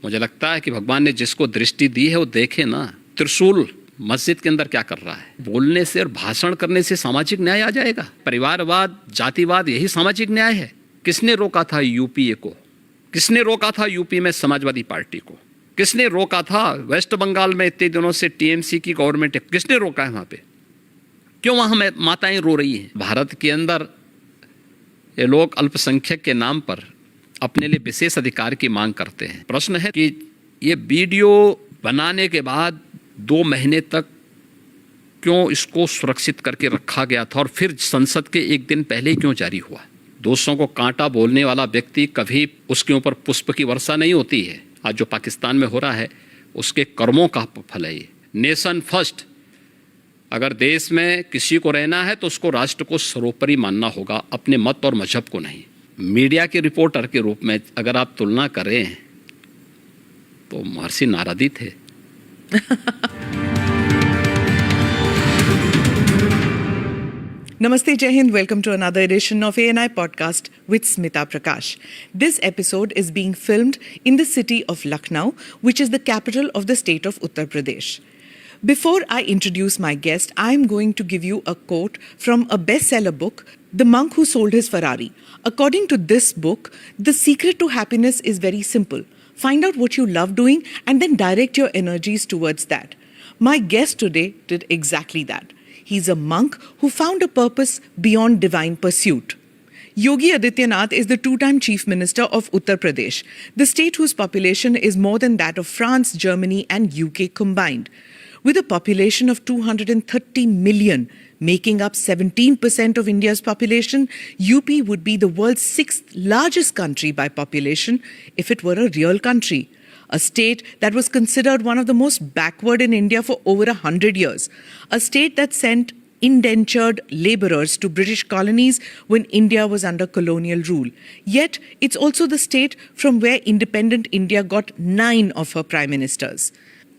मुझे लगता है कि भगवान ने जिसको दृष्टि दी है वो देखे ना, त्रिशूल मस्जिद के अंदर क्या कर रहा है। बोलने से और भाषण करने से सामाजिक न्याय आ जाएगा? परिवारवाद, जातिवाद, यही सामाजिक न्याय है। किसने रोका था यूपीए को? किसने रोका था यूपी में समाजवादी पार्टी को? किसने रोका था वेस्ट बंगाल में इतने दिनों से टीएमसी की गवर्नमेंट है? किसने रोका है वहां पे? क्यों वहां माताएं रो रही हैं? भारत के अंदर ये लोग अल्पसंख्यक के नाम पर अपने लिए विशेष अधिकार की मांग करते हैं। प्रश्न है कि ये वीडियो बनाने के बाद 2 महीने तक क्यों इसको सुरक्षित करके रखा गया था और फिर संसद के एक दिन पहले क्यों जारी हुआ? दोस्तों को कांटा बोलने वाला व्यक्ति कभी उसके ऊपर पुष्प की वर्षा नहीं होती है। आज जो पाकिस्तान में हो रहा है उसके कर्मों का फल है ये। Nation first. अगर देश में किसी को रहना है तो उसको राष्ट्र को सर्वोपरि मानना होगा, अपने मत और मजहब को नहीं। मीडिया के रिपोर्टर के रूप में अगर आप तुलना करें तो महर्षि नारद ही थे। Namaste, Jai Hind. Welcome to another edition of ANI Podcast with Smita Prakash. This episode is being filmed in the city of Lucknow, which is the capital of the state of Uttar Pradesh. Before I introduce my guest, I'm going to give you a quote from a bestseller book, The Monk Who Sold His Ferrari. According to this book, the secret to happiness is very simple. Find out what you love doing and then direct your energies towards that. My guest today did exactly that. He's a monk who found a purpose beyond divine pursuit. Yogi Adityanath is the 2-time Chief Minister of Uttar Pradesh, the state whose population is more than that of France, Germany and UK combined. With a population of 230 million, making up 17% of India's population, UP would be the world's 6th largest country by population if it were a real country. A state that was considered one of the most backward in India for over 100 years. A state that sent indentured labourers to British colonies when India was under colonial rule. Yet, it's also the state from where independent India got 9 of her prime ministers.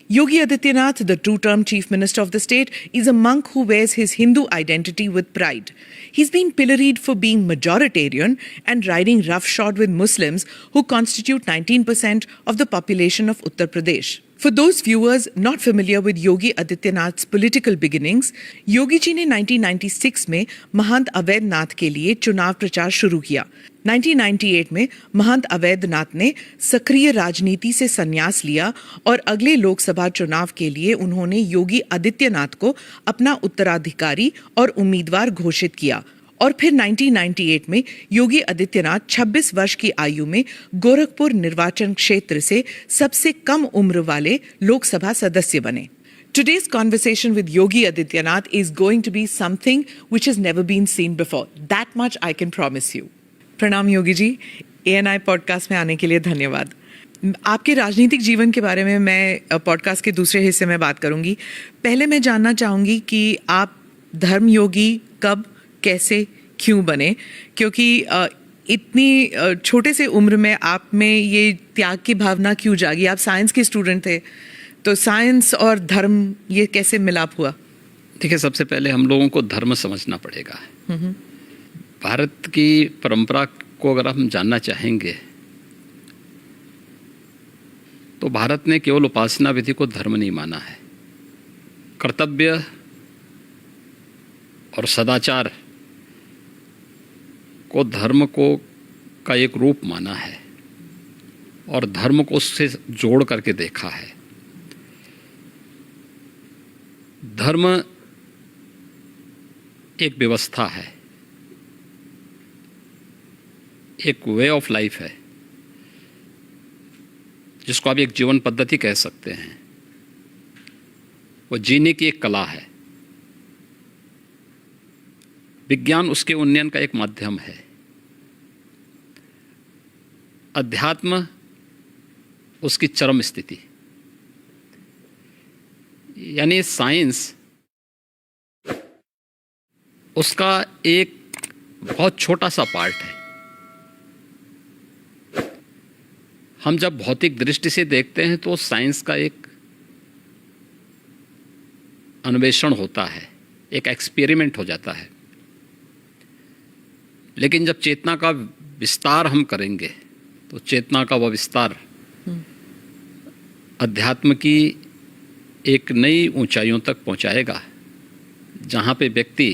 Yogi Adityanath, the 2-term Chief Minister of the state, is a monk who wears his Hindu identity with pride. He's been pilloried for being majoritarian and riding roughshod with Muslims who constitute 19% of the population of Uttar Pradesh. For those viewers not familiar with Yogi Adityanath's political beginnings, Yogi ji ने 1996 में महंत अवैधनाथ के लिए चुनाव प्रचार शुरू किया। 1998 में महंत अवैधनाथ ने सक्रिय राजनीति से संन्यास लिया और अगले लोकसभा चुनाव के लिए उन्होंने योगी आदित्यनाथ को अपना उत्तराधिकारी और उम्मीदवार घोषित किया। और फिर 1998 में योगी आदित्यनाथ 26 वर्ष की आयु में गोरखपुर निर्वाचन क्षेत्र से सबसे कम उम्र वाले लोकसभा सदस्य बने। Today's conversation with Yogi Adityanath is going to be something which has never been seen before. That much I can promise you. प्रणाम योगी जी, ANI पॉडकास्ट में आने के लिए धन्यवाद। आपके राजनीतिक जीवन के बारे में मैं पॉडकास्ट के दूसरे हिस्से में बात करूंगी। पहले मैं जानना चाहूंगी कि आप धर्मयोगी कब, कैसे, क्यों बने? क्योंकि इतनी छोटे से उम्र में आप में ये त्याग की भावना क्यों जागी? आप साइंस के स्टूडेंट थे, तो साइंस और धर्म ये कैसे मिलाप हुआ? देखिए, सबसे पहले हम लोगों को धर्म समझना पड़ेगा। भारत की परंपरा को अगर हम जानना चाहेंगे तो भारत ने केवल उपासना विधि को धर्म नहीं माना है, कर्तव्य और सदाचार को धर्म को का एक रूप माना है और धर्म को उससे जोड़ करके देखा है। धर्म एक व्यवस्था है, एक वे ऑफ लाइफ है, जिसको आप एक जीवन पद्धति कह सकते हैं। वो जीने की एक कला है। विज्ञान उसके उन्नयन का एक माध्यम है। अध्यात्म उसकी चरम स्थिति, यानी साइंस उसका एक बहुत छोटा सा पार्ट है। हम जब भौतिक दृष्टि से देखते हैं तो साइंस का एक अन्वेषण होता है, एक एक्सपेरिमेंट हो जाता है। लेकिन जब चेतना का विस्तार हम करेंगे तो चेतना का वह विस्तार अध्यात्म की एक नई ऊंचाइयों तक पहुंचाएगा, जहां पे व्यक्ति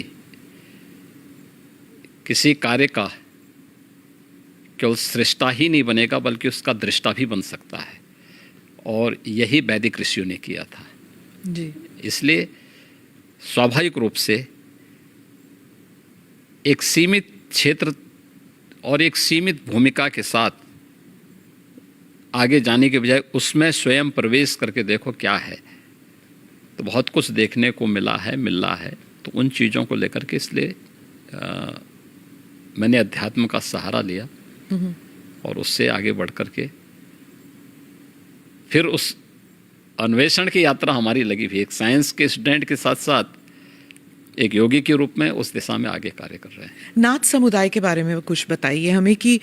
किसी कार्य का केवल सृष्टा ही नहीं बनेगा बल्कि उसका दृष्टा भी बन सकता है, और यही वैदिक ऋषियों ने किया था जी। इसलिए स्वाभाविक रूप से एक सीमित क्षेत्र और एक सीमित भूमिका के साथ आगे जाने के बजाय उसमें स्वयं प्रवेश करके देखो क्या है, तो बहुत कुछ देखने को मिल रहा है। तो उन चीज़ों को लेकर के इसलिए मैंने अध्यात्म का सहारा लिया और उससे आगे बढ़ करके फिर उस अन्वेषण की यात्रा हमारी लगी हुई, एक साइंस के स्टूडेंट के साथ साथ एक योगी के रूप में उस दिशा में आगे कार्य कर रहे हैं। नाथ समुदाय के बारे में कुछ बताइए हमें कि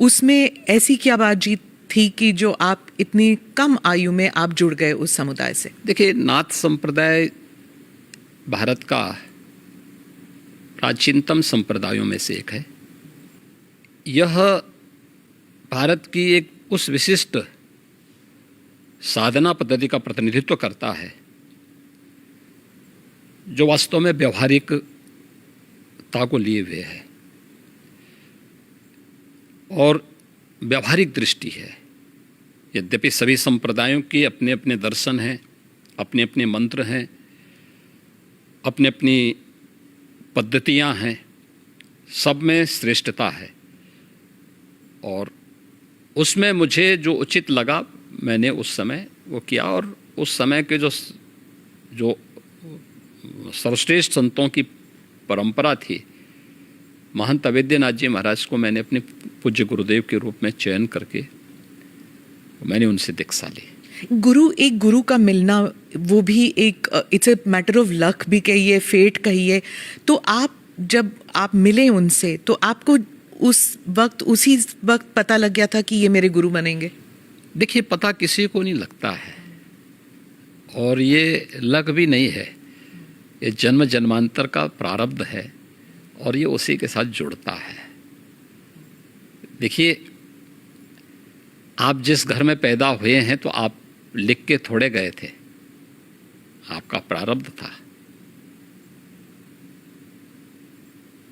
उसमें ऐसी क्या बातचीत थी कि जो आप इतनी कम आयु में आप जुड़ गए उस समुदाय से? देखिए, नाथ संप्रदाय भारत का प्राचीनतम संप्रदायों में से एक है। यह भारत की एक उस विशिष्ट साधना पद्धति का प्रतिनिधित्व करता है जो वास्तव में व्यवहारिकता को लिए हुए है और व्यवहारिक दृष्टि है। यद्यपि सभी संप्रदायों के अपने अपने दर्शन हैं, अपने अपने मंत्र हैं, अपनी अपनी पद्धतियां हैं, सब में श्रेष्ठता है, और उसमें मुझे जो उचित लगा मैंने उस समय वो किया। और उस समय के जो सर्वश्रेष्ठ संतों की परंपरा थी, महंत अवेद्यनाथ जी महाराज को मैंने अपने पूज्य गुरुदेव के रूप में चयन करके मैंने उनसे दीक्षा ली। एक गुरु का मिलना, वो भी एक it's a matter of luck भी कहिए, फेट कहिए। तो जब आप मिले उनसे तो आपको उसी वक्त पता लग गया था कि ये मेरे गुरु बनेंगे? देखिए, पता किसी को नहीं लगता है और ये लक भी नहीं है, ये जन्म जन्मांतर का प्रारब्ध है और ये उसी के साथ जुड़ता है। देखिए, आप जिस घर में पैदा हुए हैं तो आप लिख के थोड़े गए थे, आपका प्रारब्ध था।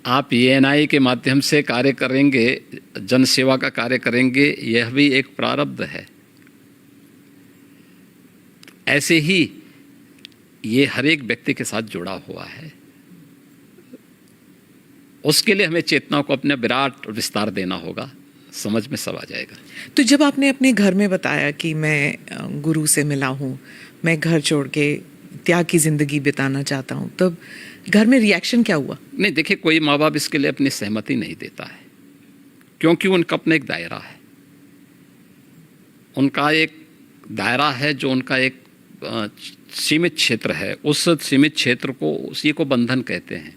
आप ENI के माध्यम से कार्य करेंगे, जन सेवा का कार्य करेंगे, यह भी एक प्रारब्ध है। ऐसे ही ये हर एक व्यक्ति के साथ जुड़ा हुआ है। उसके लिए हमें चेतना को अपने विराट विस्तार देना होगा, समझ में सब आ जाएगा। तो जब आपने अपने घर में बताया कि मैं गुरु से मिला हूँ, मैं घर छोड़ के त्याग की जिंदगी बिताना चाहता हूँ, तब घर में रिएक्शन क्या हुआ? नहीं, देखिए, कोई माँ बाप इसके लिए अपनी सहमति नहीं देता है, क्योंकि उनका अपना एक दायरा है, उनका एक दायरा है जो उनका एक सीमित क्षेत्र है। उस सीमित क्षेत्र को, उसी को बंधन कहते हैं।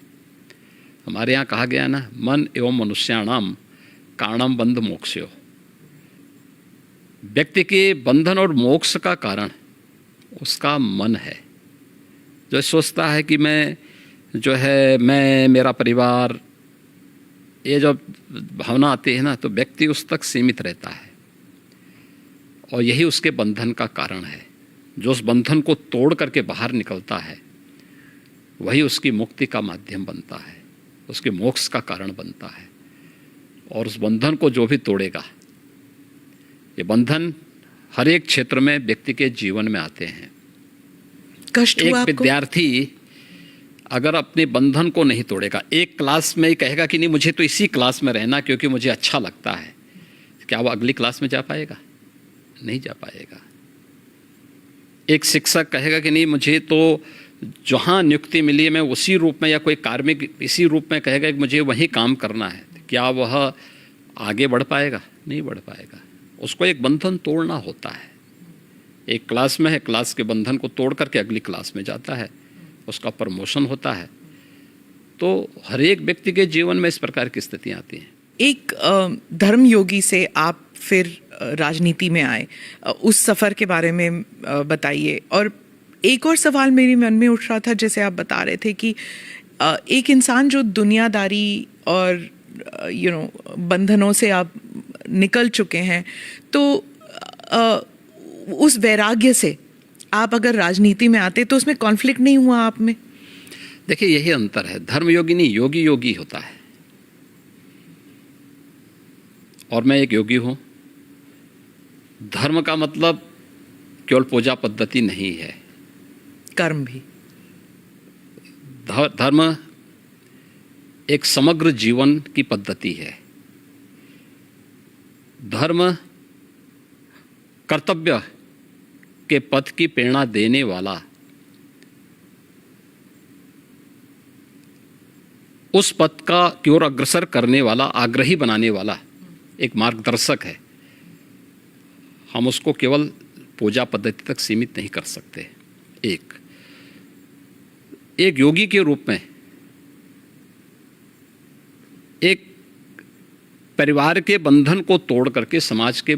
हमारे यहाँ कहा गया ना, मन एवं मनुष्याणाम कारणम बंध मोक्षयो। व्यक्ति के बंधन और मोक्ष का कारण उसका मन है, जो सोचता है कि मैं मेरा परिवार, ये जो भावना आती है ना, तो व्यक्ति उस तक सीमित रहता है और यही उसके बंधन का कारण है। जो उस बंधन को तोड़ करके बाहर निकलता है वही उसकी मुक्ति का माध्यम बनता है, उसके मोक्ष का कारण बनता है। और उस बंधन को जो भी तोड़ेगा, ये बंधन हर एक क्षेत्र में व्यक्ति के जीवन में आते हैं। कष्ट हुआ आपको? एक विद्यार्थी अगर अपने बंधन को नहीं तोड़ेगा, एक क्लास में ही कहेगा कि नहीं मुझे तो इसी क्लास में रहना क्योंकि मुझे अच्छा लगता है, क्या वो अगली क्लास में जा पाएगा? नहीं जा पाएगा। एक शिक्षक कहेगा कि नहीं मुझे तो जहाँ नियुक्ति मिली है मैं उसी रूप में, या कोई कार्मिक इसी रूप में कहेगा कि मुझे वहीं काम करना है, क्या वह आगे बढ़ पाएगा? नहीं बढ़ पाएगा। उसको एक बंधन तोड़ना होता है। एक क्लास में है, क्लास के बंधन को तोड़ करके अगली क्लास में जाता है, उसका प्रमोशन होता है। तो हर एक व्यक्ति के जीवन में इस प्रकार की स्थितियाँ आती हैं। एक धर्म योगी से आप फिर राजनीति में आए, उस सफ़र के बारे में बताइए। और एक और सवाल मेरे मन में उठ रहा था, जैसे आप बता रहे थे कि एक इंसान जो दुनियादारी और बंधनों से आप निकल चुके हैं, तो उस वैराग्य से आप अगर राजनीति में आते तो उसमें कॉन्फ्लिक्ट नहीं हुआ आप में? देखिए, यही अंतर है। धर्मयोगी नहीं, योगी योगी होता है, और मैं एक योगी हूं। धर्म का मतलब केवल पूजा पद्धति नहीं है, कर्म भी। धर्म एक समग्र जीवन की पद्धति है। धर्म कर्तव्य के पथ की प्रेरणा देने वाला, उस पथ का की ओर अग्रसर करने वाला, आग्रही बनाने वाला एक मार्गदर्शक है। हम उसको केवल पूजा पद्धति तक सीमित नहीं कर सकते। एक योगी के रूप में एक परिवार के बंधन को तोड़ करके समाज के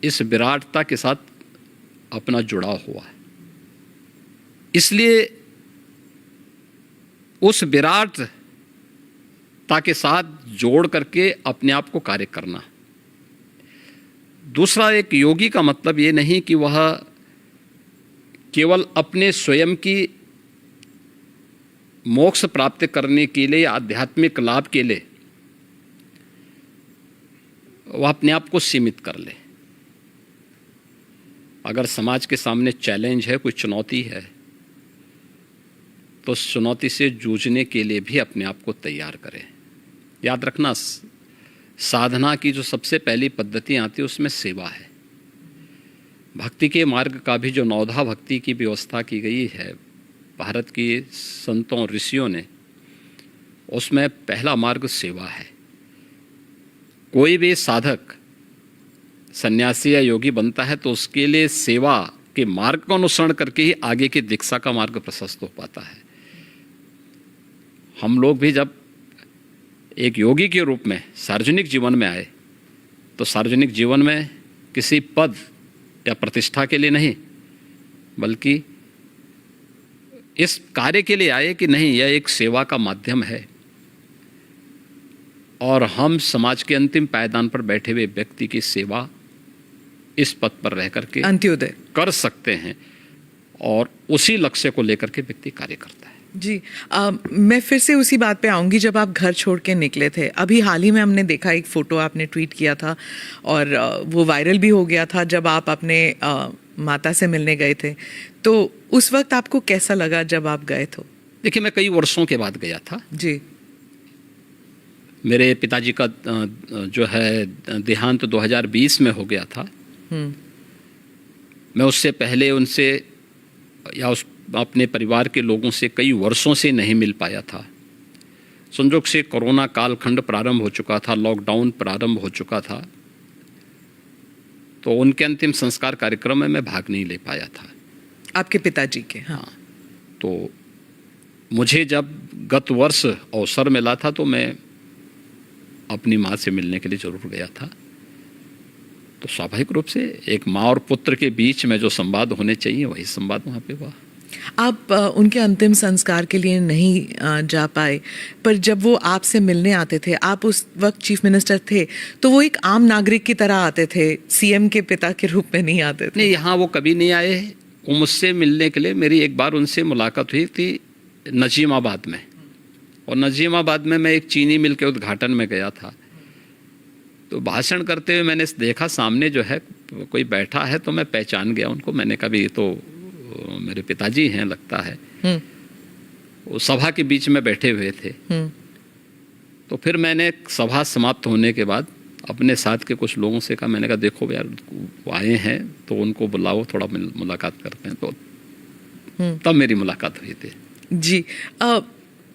इस विराटता के साथ अपना जुड़ाव हुआ है। इसलिए उस विराटता के साथ जोड़ करके अपने आप को कार्य करना। दूसरा, एक योगी का मतलब ये नहीं कि वह केवल अपने स्वयं की मोक्ष प्राप्त करने के लिए, आध्यात्मिक लाभ के लिए वह अपने आप को सीमित कर ले। अगर समाज के सामने चैलेंज है, कोई चुनौती है, तो उस चुनौती से जूझने के लिए भी अपने आप को तैयार करें। याद रखना, साधना की जो सबसे पहली पद्धति आती है उसमें सेवा है। भक्ति के मार्ग का भी जो नवधा भक्ति की व्यवस्था की गई है भारत की संतों ऋषियों ने, उसमें पहला मार्ग सेवा है। कोई भी साधक सन्यासी या योगी बनता है तो उसके लिए सेवा के मार्ग का अनुसरण करके ही आगे की दीक्षा का मार्ग प्रशस्त हो पाता है। हम लोग भी जब एक योगी के रूप में सार्वजनिक जीवन में आए तो सार्वजनिक जीवन में किसी पद या प्रतिष्ठा के लिए नहीं, बल्कि इस कार्य के लिए आए कि नहीं, यह एक सेवा का माध्यम है और हम समाज के अंतिम पायदान पर बैठे हुए व्यक्ति की सेवा इस पद पर रह करके अंत्योदय कर सकते हैं, और उसी लक्ष्य को लेकर के व्यक्ति कार्य करता है। जी, मैं फिर से उसी बात पे आऊँगी। जब आप घर छोड़ के निकले थे, अभी हाल ही में हमने देखा एक फ़ोटो आपने ट्वीट किया था और वो वायरल भी हो गया था, जब आप अपने माता से मिलने गए थे। तो उस वक्त आपको कैसा लगा जब आप गए थे? देखिए, मैं कई वर्षों के बाद गया था जी। मेरे पिताजी का जो है देहांत 2020 में हो गया था। मैं उससे पहले उनसे या उस अपने परिवार के लोगों से कई वर्षों से नहीं मिल पाया था। संजोग से कोरोना कालखंड प्रारंभ हो चुका था, लॉकडाउन प्रारंभ हो चुका था, तो उनके अंतिम संस्कार कार्यक्रम में मैं भाग नहीं ले पाया था। आपके पिताजी के? हाँ। तो मुझे जब गत वर्ष अवसर मिला था तो मैं अपनी माँ से मिलने के लिए जरूर गया था। तो स्वाभाविक रूप से एक माँ और पुत्र के बीच में जो संवाद होने चाहिए वही संवाद वहाँ पे हुआ। आप उनके अंतिम संस्कार के लिए नहीं जा पाए, पर जब वो आपसे मिलने आते थे, आप उस वक्त चीफ मिनिस्टर थे, तो वो एक आम नागरिक की तरह आते थे, सीएम के पिता के रूप में नहीं आते थे? नहीं, यहाँ वो कभी नहीं आए। वो मुझसे मिलने के लिए, मेरी एक बार उनसे मुलाकात हुई थी नजीमाबाद में, और नजीमाबाद में मैं एक चीनी मिल के उद्घाटन में गया था। तो भाषण करते हुए मैंने देखा सामने जो है कोई बैठा है, तो मैं पहचान गया उनको। मैंने कहा ये तो मेरे पिताजी हैं लगता है। वो सभा के बीच में बैठे हुए थे। तो फिर मैंने सभा समाप्त होने के बाद अपने साथ के कुछ लोगों से कहा, मैंने कहा देखो यार वो आए हैं तो उनको बुलाओ, थोड़ा मुलाकात करते हैं। तो तब मेरी मुलाकात हुई थी। जी,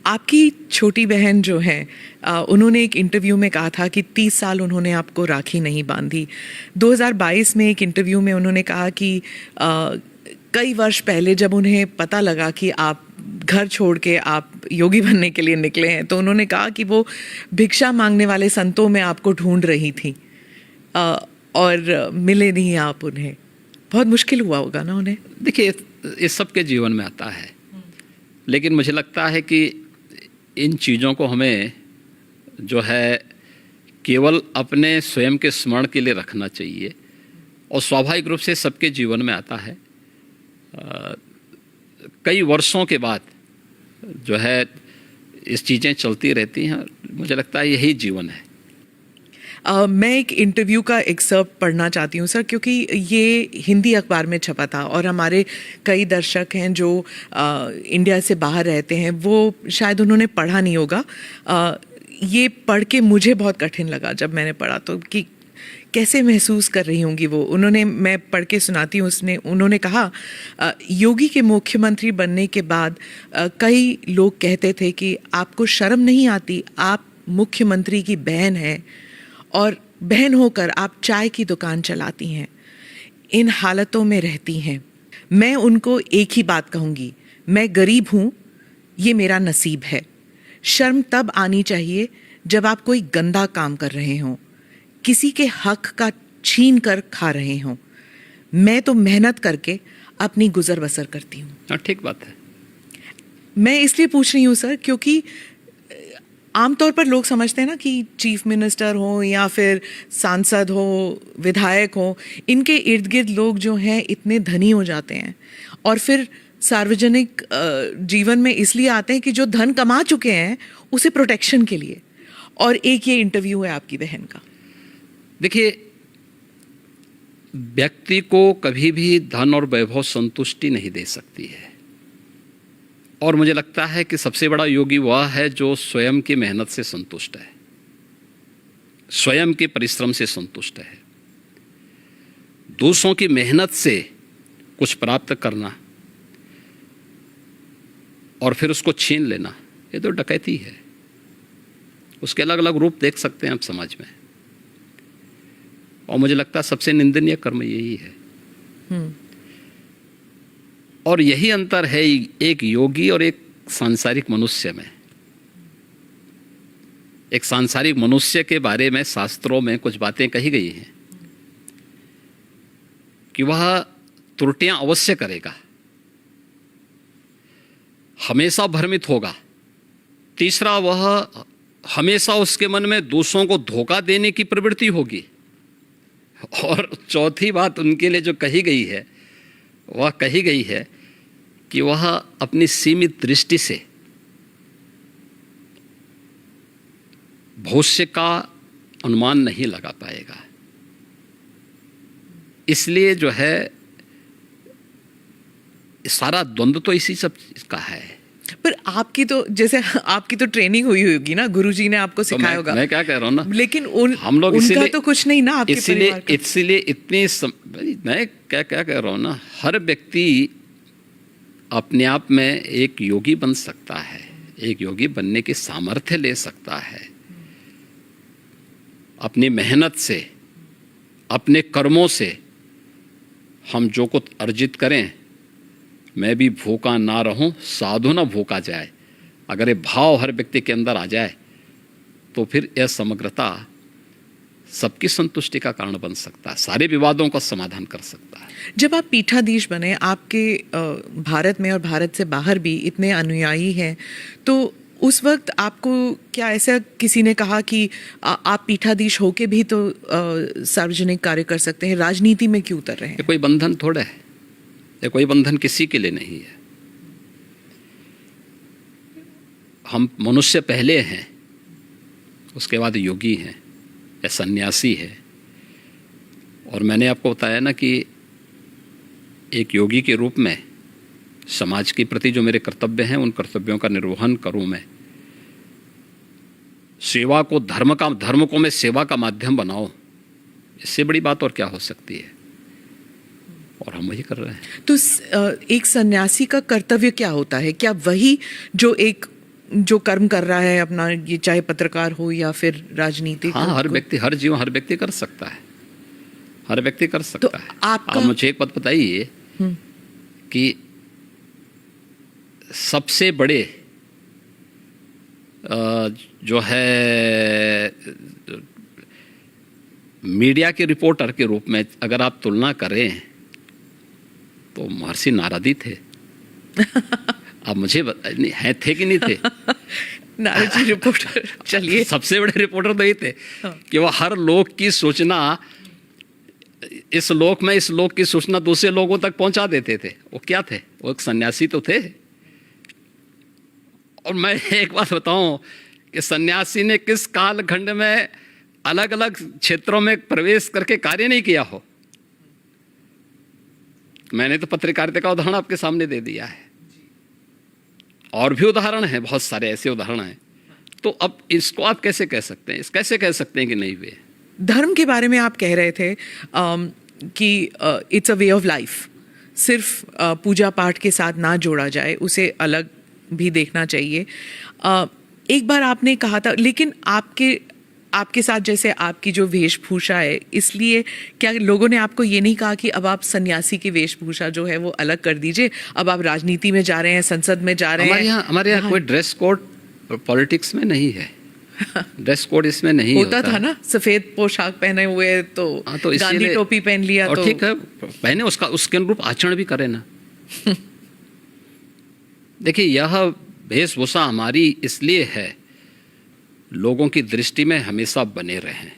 आपकी छोटी बहन जो है, उन्होंने एक इंटरव्यू में कहा था कि 30 साल उन्होंने आपको राखी नहीं बांधी। 2022 में एक इंटरव्यू में उन्होंने कहा कि कई वर्ष पहले जब उन्हें पता लगा कि आप घर छोड़ के आप योगी बनने के लिए निकले हैं, तो उन्होंने कहा कि वो भिक्षा मांगने वाले संतों में आपको ढूंढ रही थी और मिले नहीं आप उन्हें। बहुत मुश्किल हुआ होगा ना उन्हें? देखिए, इस सबके जीवन में आता है, लेकिन मुझे लगता है कि इन चीज़ों को हमें जो है केवल अपने स्वयं के स्मरण के लिए रखना चाहिए। और स्वाभाविक रूप से सबके जीवन में आता है। कई वर्षों के बाद जो है इस चीज़ें चलती रहती हैं। मुझे लगता है यही जीवन है। मैं एक इंटरव्यू का एक्सर्प्ट पढ़ना चाहती हूँ सर, क्योंकि ये हिंदी अखबार में छपा था और हमारे कई दर्शक हैं जो इंडिया से बाहर रहते हैं, वो शायद उन्होंने पढ़ा नहीं होगा। ये पढ़ के मुझे बहुत कठिन लगा जब मैंने पढ़ा, तो कि कैसे महसूस कर रही होंगी वो। मैं पढ़ के सुनाती हूँ। उन्होंने कहा, योगी के मुख्यमंत्री बनने के बाद कई लोग कहते थे कि आपको शर्म नहीं आती, आप मुख्यमंत्री की बहन हैं और बहन होकर आप चाय की दुकान चलाती हैं, इन हालतों में रहती हैं। मैं उनको एक ही बात कहूँगी, मैं गरीब हूँ, ये मेरा नसीब है। शर्म तब आनी चाहिए जब आप कोई गंदा काम कर रहे हों, किसी के हक का छीन कर खा रहे हों। मैं तो मेहनत करके अपनी गुजर बसर करती हूँ। ठीक बात है। मैं इसलिए पूछ रही हूँ सर, क्योंकि आमतौर पर लोग समझते हैं ना कि चीफ मिनिस्टर हो या फिर सांसद हो, विधायक हो, इनके इर्द गिर्द लोग जो हैं इतने धनी हो जाते हैं और फिर सार्वजनिक जीवन में इसलिए आते हैं कि जो धन कमा चुके हैं उसे प्रोटेक्शन के लिए। और एक ये इंटरव्यू है आपकी बहन का। देखिए, व्यक्ति को कभी भी धन और वैभव संतुष्टि नहीं दे सकती है, और मुझे लगता है कि सबसे बड़ा योगी वह है जो स्वयं की मेहनत से संतुष्ट है, स्वयं के परिश्रम से संतुष्ट है। दूसरों की मेहनत से कुछ प्राप्त करना और फिर उसको छीन लेना, ये तो डकैती है। उसके अलग अलग रूप देख सकते हैं आप समाज में, और मुझे लगता है सबसे निंदनीय कर्म यही है। और यही अंतर है एक योगी और एक सांसारिक मनुष्य में। एक सांसारिक मनुष्य के बारे में शास्त्रों में कुछ बातें कही गई हैं कि वह त्रुटियां अवश्य करेगा, हमेशा भ्रमित होगा। तीसरा, वह हमेशा उसके मन में दूसरों को धोखा देने की प्रवृत्ति होगी। और चौथी बात उनके लिए जो कही गई है, वह कही गई है कि वह अपनी सीमित दृष्टि से भविष्य का अनुमान नहीं लगा पाएगा। इसलिए जो है सारा द्वंद्व तो इसी सब का है। पर आपकी तो ट्रेनिंग हुई होगी ना, गुरुजी ने आपको सिखाया होगा। मैं क्या कह रहा हूँ ना, लेकिन हम लोग उनका तो कुछ नहीं ना आपके परिवार का। इसलिए मैं क्या कह रहा हूँ ना, हर व्यक्ति अपने आप में एक योगी बन सकता है, एक योगी बनने की सामर्थ्य ले सकता है। अपनी मेहनत से, अपने कर्मों से हम जो कुछ अर्जित करें, मैं भी भूखा ना रहूं, साधु ना भूखा जाए, अगर ये भाव हर व्यक्ति के अंदर आ जाए तो फिर यह समग्रता सबकी संतुष्टि का कारण बन सकता है, सारे विवादों का समाधान कर सकता है। जब आप पीठाधीश बने, आपके भारत में और भारत से बाहर भी इतने अनुयायी हैं, तो उस वक्त आपको क्या ऐसा किसी ने कहा कि आप पीठाधीश होके भी तो सार्वजनिक कार्य कर सकते हैं, राजनीति में क्यों उतर रहे हैं? ये कोई बंधन थोड़ा है, ये कोई बंधन किसी के लिए नहीं है। हम मनुष्य पहले हैं, उसके बाद योगी हैं या सन्यासी है। और मैंने आपको बताया ना कि एक योगी के रूप में समाज के प्रति जो मेरे कर्तव्य हैं, उन कर्तव्यों का निर्वहन करूं मैं। सेवा को धर्म को मैं सेवा का माध्यम बनाऊं, इससे बड़ी बात और क्या हो सकती है? और हम वही कर रहे हैं। तो एक सन्यासी का कर्तव्य क्या होता है? क्या वही जो कर्म कर रहा है अपना, ये चाहे पत्रकार हो या फिर राजनीति? हाँ, हर व्यक्ति कर सकता है, हर व्यक्ति कर सकता तो है। आप मुझे एक बात बताइए कि सबसे बड़े जो है मीडिया के रिपोर्टर के रूप में अगर आप तुलना करें तो महर्षि नारद ही थे। अब मुझे हैं थे कि नहीं थे? नारद जी रिपोर्टर, चलिए सबसे बड़े रिपोर्टर तो ये थे कि वो हर लोग की सूचना इस लोक में इस लोक की सूचना दूसरे लोगों तक पहुंचा देते थे। वो क्या थे? वो एक सन्यासी तो थे। और मैं एक बात बताऊं कि सन्यासी ने किस कालखंड में अलग अलग क्षेत्रों में प्रवेश करके कार्य नहीं किया हो। मैंने तो पत्रकारिता का उदाहरण आपके सामने दे दिया है, और भी उदाहरण हैं, बहुत सारे ऐसे उदाहरण हैं। तो अब इसको आप कैसे कह सकते हैं, कैसे कह सकते हैं कि नहीं हुए? धर्म के बारे में आप कह रहे थे कि it's a way of life, सिर्फ पूजा पाठ के साथ ना जोड़ा जाए, उसे अलग भी देखना चाहिए। एक बार आपने कहा था, लेकिन आपके साथ जैसे आपकी जो वेशभूषा है, इसलिए क्या लोगों ने आपको ये नहीं कहा कि अब आप सन्यासी की वेशभूषा जो है वो अलग कर दीजिए, अब आप राजनीति में जा रहे हैं, संसद में जा रहे हैं? हमारे यहाँ कोई ड्रेस कोड पॉलिटिक्स में नहीं है। ड्रेस कोड इसमें नहीं होता था ना, सफेद पोशाक पहने हुए तो गांधी टोपी पहन लिया, और तो ठीक है, पहने, उसके अनुरूप आचरण भी करे ना। देखिए, यह वेशभूषा हमारी इसलिए है, लोगों की दृष्टि में हमेशा बने रहें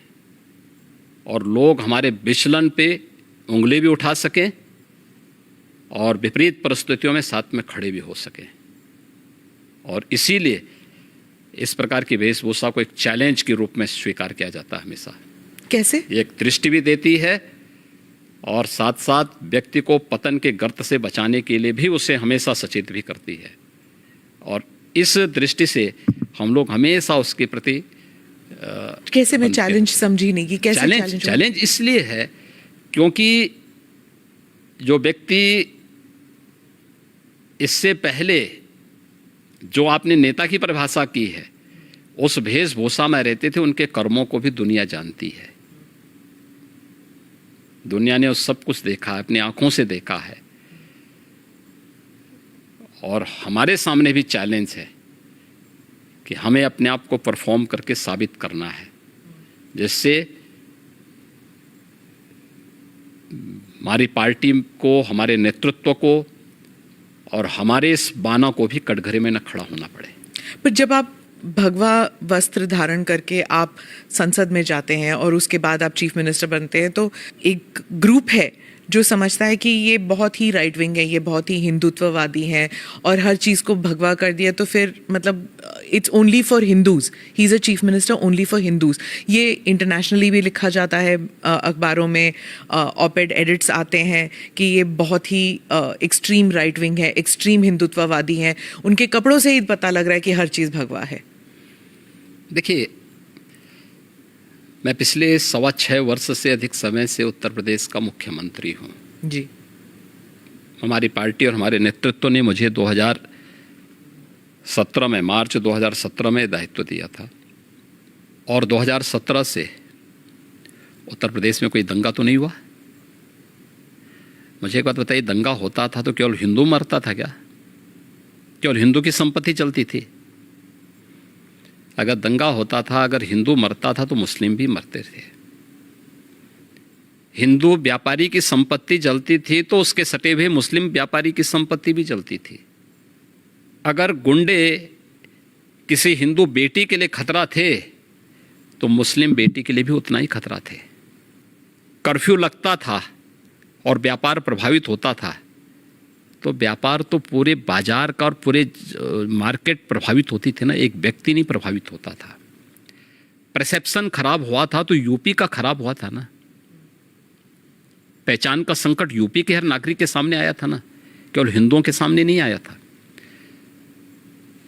और लोग हमारे विचलन पे उंगली भी उठा सकें और विपरीत परिस्थितियों में साथ में खड़े भी हो सकें। और इसीलिए इस प्रकार की वेशभूषा को एक चैलेंज के रूप में स्वीकार किया जाता है हमेशा। कैसे? एक दृष्टि भी देती है और साथ साथ व्यक्ति को पतन के गर्त से बचाने के लिए भी उसे हमेशा सचेत भी करती है। और इस दृष्टि से हम लोग हमेशा उसके प्रति कैसे, मैं चैलेंज समझी नहीं कि कैसे चैलेंज इसलिए है क्योंकि जो व्यक्ति इससे पहले जो आपने नेता की परिभाषा की है, उस वेशभूषा में रहते थे, उनके कर्मों को भी दुनिया जानती है। दुनिया ने उस सब कुछ देखा है, अपनी आंखों से देखा है। और हमारे सामने भी चैलेंज है कि हमें अपने आप को परफॉर्म करके साबित करना है, जिससे हमारी पार्टी को, हमारे नेतृत्व को और हमारे इस बाना को भी कटघरे में न खड़ा होना पड़े। पर जब आप भगवा वस्त्र धारण करके आप संसद में जाते हैं और उसके बाद आप चीफ मिनिस्टर बनते हैं, तो एक ग्रुप है जो समझता है कि ये बहुत ही राइट विंग है, ये बहुत ही हिंदुत्ववादी हैं और हर चीज़ को भगवा कर दिया, तो फिर मतलब it's only for Hindus, he is a chief minister only for Hindus. ये इंटरनेशनली भी लिखा जाता है, अखबारों में ऑपेड एडिट्स आते हैं कि ये बहुत ही एक्सट्रीम राइट विंग है, एक्सट्रीम हिंदुत्ववादी हैं, उनके कपड़ों से ही पता लग रहा है कि हर चीज़ भगवा है। देखिए, मैं पिछले 6.25 वर्ष से अधिक समय से उत्तर प्रदेश का मुख्यमंत्री हूँ जी। हमारी पार्टी और हमारे नेतृत्व ने मुझे 2017 में, मार्च 2017 में दायित्व दिया था। और 2017 से उत्तर प्रदेश में कोई दंगा तो नहीं हुआ। मुझे एक बात बताइए, दंगा होता था तो केवल हिंदू मरता था क्या? केवल हिंदू की संपत्ति चलती थी? अगर दंगा होता था, अगर हिंदू मरता था तो मुस्लिम भी मरते थे। हिंदू व्यापारी की संपत्ति जलती थी तो उसके सटे हुए मुस्लिम व्यापारी की संपत्ति भी जलती थी। अगर गुंडे किसी हिंदू बेटी के लिए खतरा थे तो मुस्लिम बेटी के लिए भी उतना ही खतरा थे। कर्फ्यू लगता था और व्यापार प्रभावित होता था तो व्यापार तो पूरे बाजार का और पूरे मार्केट प्रभावित होती थी ना, एक व्यक्ति नहीं प्रभावित होता था। परसेप्शन खराब हुआ था तो यूपी का खराब हुआ था ना। पहचान का संकट यूपी के हर नागरिक के सामने आया था ना, केवल हिंदुओं के सामने नहीं आया था।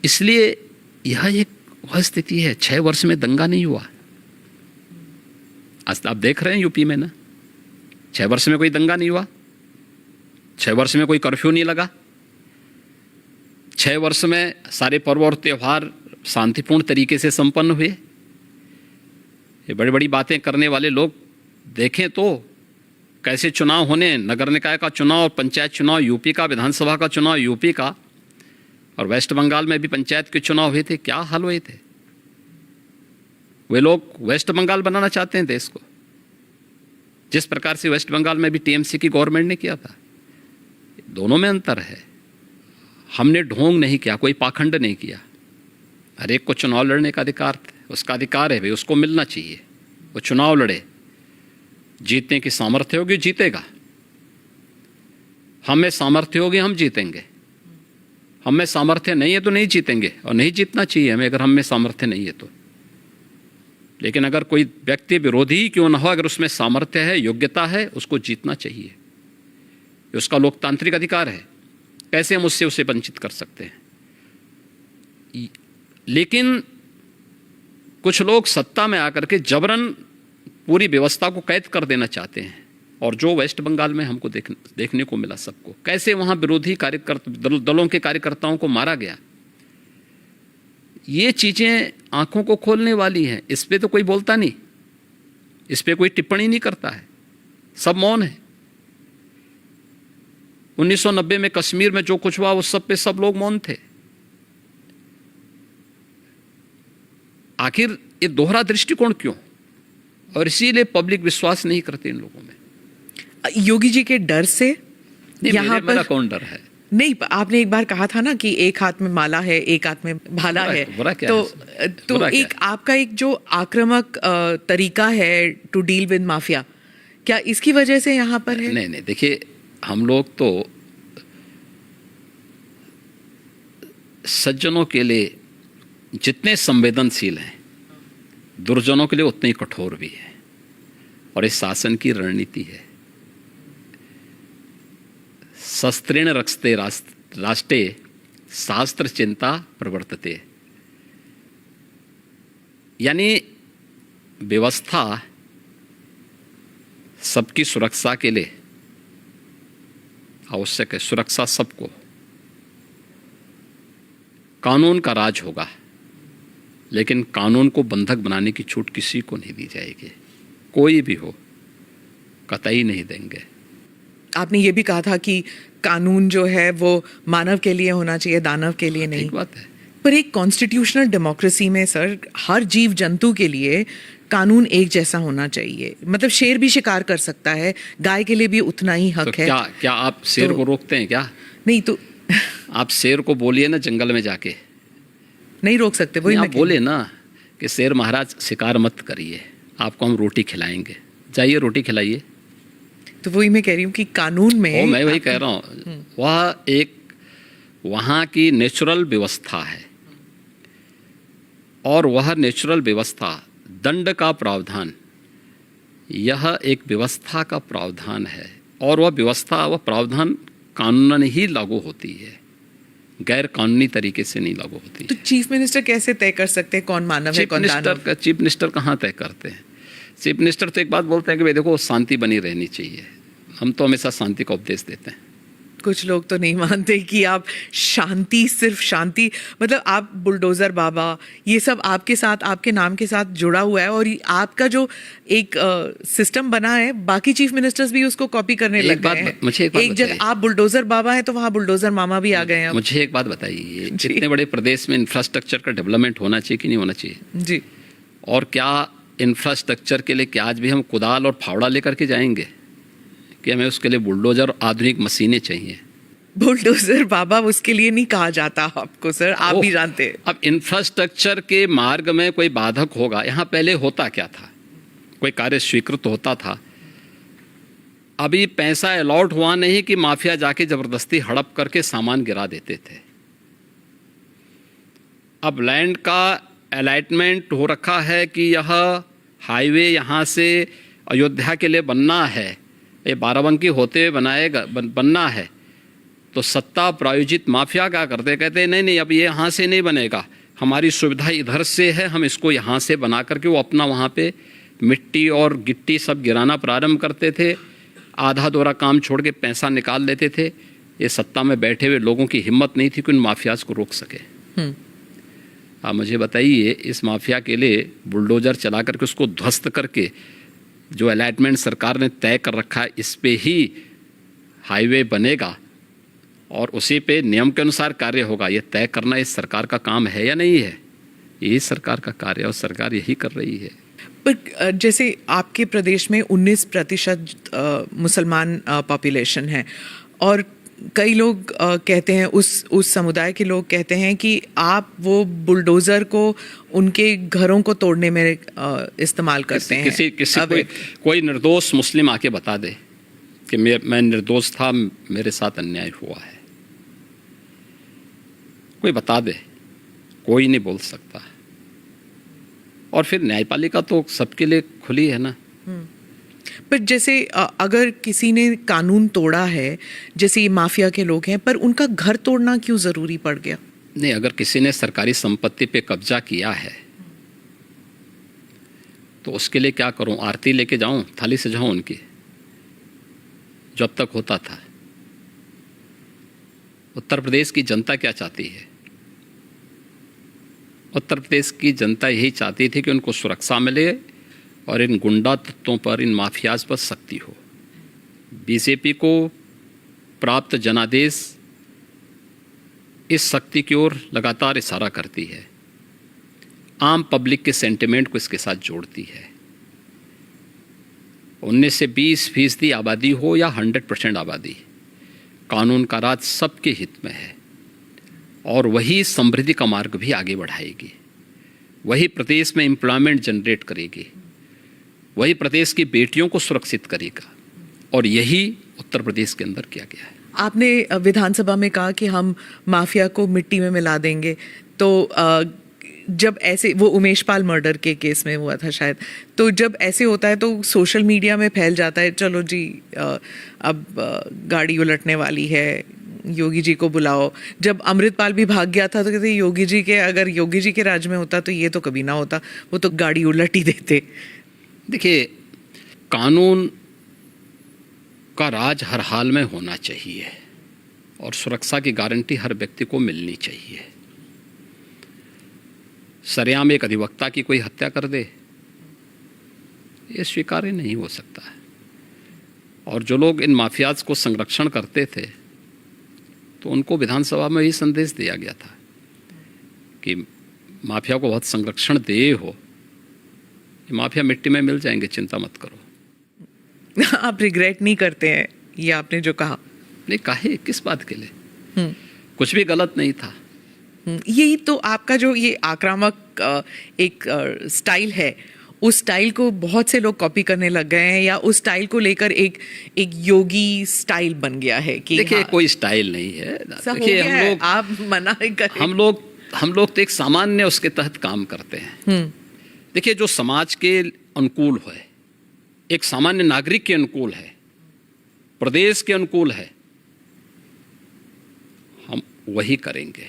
इसलिए यह एक वह स्थिति है। 6 वर्ष में दंगा नहीं हुआ। आज आप देख रहे हैं यूपी में ना, 6 वर्ष में कोई दंगा नहीं हुआ, 6 वर्ष में कोई कर्फ्यू नहीं लगा, 6 वर्ष में सारे पर्व और त्यौहार शांतिपूर्ण तरीके से संपन्न हुए। ये बड़ी बड़ी बातें करने वाले लोग देखें तो कैसे चुनाव होने, नगर निकाय का चुनाव और पंचायत चुनाव यूपी का, विधानसभा का चुनाव यूपी का, और वेस्ट बंगाल में भी पंचायत के चुनाव हुए थे, क्या हाल हुए थे। वे लोग वेस्ट बंगाल बनाना चाहते हैं देश को, जिस प्रकार से वेस्ट बंगाल में भी टीएमसी की गवर्नमेंट ने किया था। दोनों में अंतर है। हमने ढोंग नहीं किया, कोई पाखंड नहीं किया। हर एक को चुनाव लड़ने का अधिकार, उसका अधिकार है भाई, उसको मिलना चाहिए, वो चुनाव लड़े। जीतने की सामर्थ्य होगी जीतेगा, हमें सामर्थ्य होगी हम जीतेंगे, हमें सामर्थ्य नहीं है तो नहीं जीतेंगे, और नहीं जीतना चाहिए हमें अगर हमें सामर्थ्य नहीं है तो। लेकिन अगर कोई व्यक्ति विरोधी ही क्यों ना हो, अगर उसमें सामर्थ्य है, योग्यता है, उसको जीतना चाहिए, ये उसका लोकतांत्रिक अधिकार है। कैसे हम उससे उसे वंचित कर सकते हैं? लेकिन कुछ लोग सत्ता में आकर के जबरन पूरी व्यवस्था को कैद कर देना चाहते हैं, और जो वेस्ट बंगाल में हमको देखने को मिला सबको, कैसे वहां विरोधी दलों के कार्यकर्ताओं को मारा गया, ये चीजें आंखों को खोलने वाली हैं। इस पे तो कोई बोलता नहीं, इस पे कोई टिप्पणी नहीं करता है, सब मौन है। 1990 में कश्मीर में जो कुछ हुआ उस सब पे सब लोग मौन थे। आखिर ये दोहरा दृष्टिकोण क्यों? और इसीलिए पब्लिक विश्वास नहीं करते इन लोगों में। योगी जी के डर से यहाँ मेरा पर कौन डर है? नहीं, आपने एक बार कहा था ना कि एक हाथ में माला है, एक हाथ में भाला है। तो एक आपका एक जो आक्रामक तरीका है टू डील विद माफिया, क्या इसकी वजह से यहाँ पर है? नहीं, देखिए, हम लोग तो सज्जनों के लिए जितने संवेदनशील हैं, दुर्जनों के लिए उतने ही कठोर भी है, और इस शासन की रणनीति है शस्त्रेण रक्षते राष्ट्रे शास्त्र चिंता प्रवर्तते, यानी व्यवस्था सबकी सुरक्षा के लिए आवश्यक है, सुरक्षा सबको, कानून का राज होगा, लेकिन कानून को बंधक बनाने की छूट किसी को नहीं दी जाएगी, कोई भी हो, कतई नहीं देंगे। आपने ये भी कहा था कि कानून जो है वो मानव के लिए होना चाहिए, दानव के लिए नहीं। ठीक बात है, पर एक कॉन्स्टिट्यूशनल डेमोक्रेसी में सर हर जीव जंतु के लिए कानून एक जैसा होना चाहिए। मतलब शेर भी शिकार कर सकता है, गाय के लिए भी उतना ही हक तो है। क्या आप शेर को रोकते हैं क्या? नहीं तो आप शेर को बोलिए ना जंगल में जाके, नहीं रोक सकते। वही आप बोले ना कि शेर महाराज शिकार मत करिए, आपको हम रोटी खिलाएंगे, जाइए रोटी खिलाइए। तो वही मैं कह रही हूँ कि कानून में मैं वही कह रहा हूँ, वह एक वहाँ की नेचुरल व्यवस्था है, और वह नेचुरल व्यवस्था, दंड का प्रावधान, यह एक व्यवस्था का प्रावधान है, और वह व्यवस्था, वह प्रावधान कानूनन ही लागू होती है, गैर कानूनी तरीके से नहीं लागू होती। तो चीफ मिनिस्टर कैसे तय कर सकते हैं कौन मानव है कौन दानव? चीफ मिनिस्टर कहाँ तय करते हैं? चीफ मिनिस्टर तो एक बात बोलते हैं कि भाई देखो शांति बनी रहनी चाहिए, हम तो हमेशा शांति का उपदेश देते हैं। कुछ लोग तो नहीं मानते कि आप शांति, सिर्फ शांति, मतलब आप बुलडोजर बाबा, ये सब आपके साथ, आपके नाम के साथ जुड़ा हुआ है, और आपका जो एक सिस्टम बना है, बाकी चीफ मिनिस्टर्स भी उसको कॉपी करने लग गए हैं। मुझे एक जब आप बुलडोजर बाबा हैं तो वहाँ बुलडोजर मामा भी आ गए हैं। मुझे एक बात बताइए, इतने बड़े प्रदेश में इंफ्रास्ट्रक्चर का डेवलपमेंट होना चाहिए कि नहीं होना चाहिए? जी। और क्या इंफ्रास्ट्रक्चर के लिए क्या आज भी हम कुदाल और फावड़ा लेकर के जाएंगे कि हमें उसके लिए बुलडोजर और आधुनिक मशीनें चाहिए? बुलडोजर बाबा उसके लिए नहीं कहा जाता आपको सर, आप भी जानते हैं। अब इंफ्रास्ट्रक्चर के मार्ग में कोई बाधक होगा, यहाँ पहले होता क्या था, कोई कार्य स्वीकृत होता था, अभी पैसा अलॉट हुआ नहीं कि माफिया जाके जबरदस्ती हड़प करके सामान गिरा देते थे। अब लैंड का अलॉटमेंट हो रखा है कि यह हाईवे यहाँ से अयोध्या के लिए बनना है, ये बाराबंकी होते हुए बनना है, तो सत्ता प्रायोजित माफिया क्या करते, कहते नहीं अब ये यहाँ से नहीं बनेगा, हमारी सुविधा इधर से है, हम इसको यहाँ से बना करके, वो अपना वहाँ पे मिट्टी और गिट्टी सब गिराना प्रारंभ करते थे, आधा दोरा काम छोड़ के पैसा निकाल लेते थे। ये सत्ता में बैठे हुए लोगों की हिम्मत नहीं थी कि उन माफियाज को रोक सके। आप मुझे बताइए, इस माफिया के लिए बुलडोजर चला करके उसको ध्वस्त करके जो अलॉटमेंट सरकार ने तय कर रखा है, इस पे ही हाईवे बनेगा और उसी पे नियम के अनुसार कार्य होगा, ये तय करना इस सरकार का काम है या नहीं है? यही सरकार का कार्य है और सरकार यही कर रही है। पर जैसे आपके प्रदेश में 19% मुसलमान पॉपुलेशन है, और कई लोग कहते हैं, उस समुदाय के लोग कहते हैं कि आप वो बुलडोज़र को उनके घरों को तोड़ने में इस्तेमाल करते हैं। किसी कोई निर्दोष मुस्लिम आके बता दे कि मैं निर्दोष था, मेरे साथ अन्याय हुआ है, कोई बता दे, कोई नहीं बोल सकता। और फिर न्यायपालिका तो सबके लिए खुली है ना। पर जैसे अगर किसी ने कानून तोड़ा है, जैसे ये माफिया के लोग हैं, पर उनका घर तोड़ना क्यों जरूरी पड़ गया? नहीं, अगर किसी ने सरकारी संपत्ति पे कब्जा किया है तो उसके लिए क्या करूं? आरती लेके जाऊं, थाली सजाऊं उनकी, जो अब तक होता था। उत्तर प्रदेश की जनता क्या चाहती है? उत्तर प्रदेश की जनता यही चाहती थी कि उनको सुरक्षा मिले और इन गुंडा तत्वों पर, इन माफियाज पर सख्ती हो। बीजेपी को प्राप्त जनादेश इस सख्ती की ओर लगातार इशारा करती है, आम पब्लिक के सेंटिमेंट को इसके साथ जोड़ती है। 19 से 20% आबादी हो या 100% आबादी, कानून का राज सबके हित में है और वही समृद्धि का मार्ग भी आगे बढ़ाएगी, वही प्रदेश में एम्प्लॉयमेंट जनरेट करेगी, वही प्रदेश की बेटियों को सुरक्षित करेगा, और यही उत्तर प्रदेश के अंदर किया गया है। आपने विधानसभा में कहा कि हम माफिया को मिट्टी में मिला देंगे, तो जब ऐसे, वो उमेश पाल मर्डर के केस में हुआ था शायद, तो जब ऐसे होता है तो सोशल मीडिया में फैल जाता है, चलो जी अब गाड़ी उलटने वाली है, योगी जी को बुलाओ। जब अमृतपाल भी भाग गया था तो कहते योगी जी के, अगर योगी जी के राज में होता तो ये तो कभी ना होता, वो तो गाड़ी उलट ही देते। देखिए, कानून का राज हर हाल में होना चाहिए और सुरक्षा की गारंटी हर व्यक्ति को मिलनी चाहिए। सरेआम एक अधिवक्ता की कोई हत्या कर दे, ये स्वीकार्य नहीं हो सकता है। और जो लोग इन माफियाज को संरक्षण करते थे तो उनको विधानसभा में ही संदेश दिया गया था कि माफिया को बहुत संरक्षण दे हो, ये माफिया मिट्टी में मिल जाएंगे, चिंता मत करो। आप रिग्रेट नहीं करते हैं ये आपने जो कहा? नहीं, काहे, किस बात के लिए? कुछ भी गलत नहीं था। यही तो आपका जो ये आक्रामक एक स्टाइल है, उस स्टाइल को बहुत से लोग कॉपी करने लग गए हैं, या उस स्टाइल को लेकर एक योगी स्टाइल बन गया है कि देखिए, कोई स्टाइल नहीं है। देखिए, हम लोग, आप मना करें, हम लोग तो एक सामान्य उसके तहत काम करते हैं। देखिए, जो समाज के अनुकूल है, एक सामान्य नागरिक के अनुकूल है, प्रदेश के अनुकूल है, हम वही करेंगे।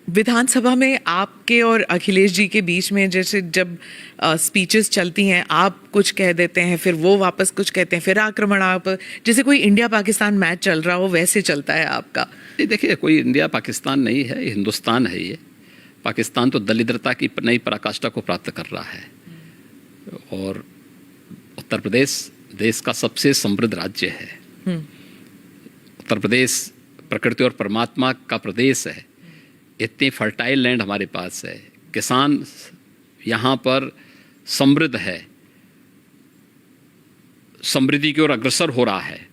विधानसभा में आपके और अखिलेश जी के बीच में जैसे जब स्पीचेस चलती हैं, आप कुछ कह देते हैं, फिर वो वापस कुछ कहते हैं, फिर आक्रमण, आप जैसे कोई इंडिया पाकिस्तान मैच चल रहा हो वैसे चलता है आपका। देखिए, कोई इंडिया पाकिस्तान नहीं है, हिंदुस्तान है ये। पाकिस्तान तो दलिद्रता की नई पराकाष्ठा को प्राप्त कर रहा है और उत्तर प्रदेश देश का सबसे समृद्ध राज्य है। उत्तर प्रदेश प्रकृति और परमात्मा का प्रदेश है। इतनी फर्टाइल लैंड हमारे पास है, किसान यहाँ पर समृद्ध है, समृद्धि की ओर अग्रसर हो रहा है।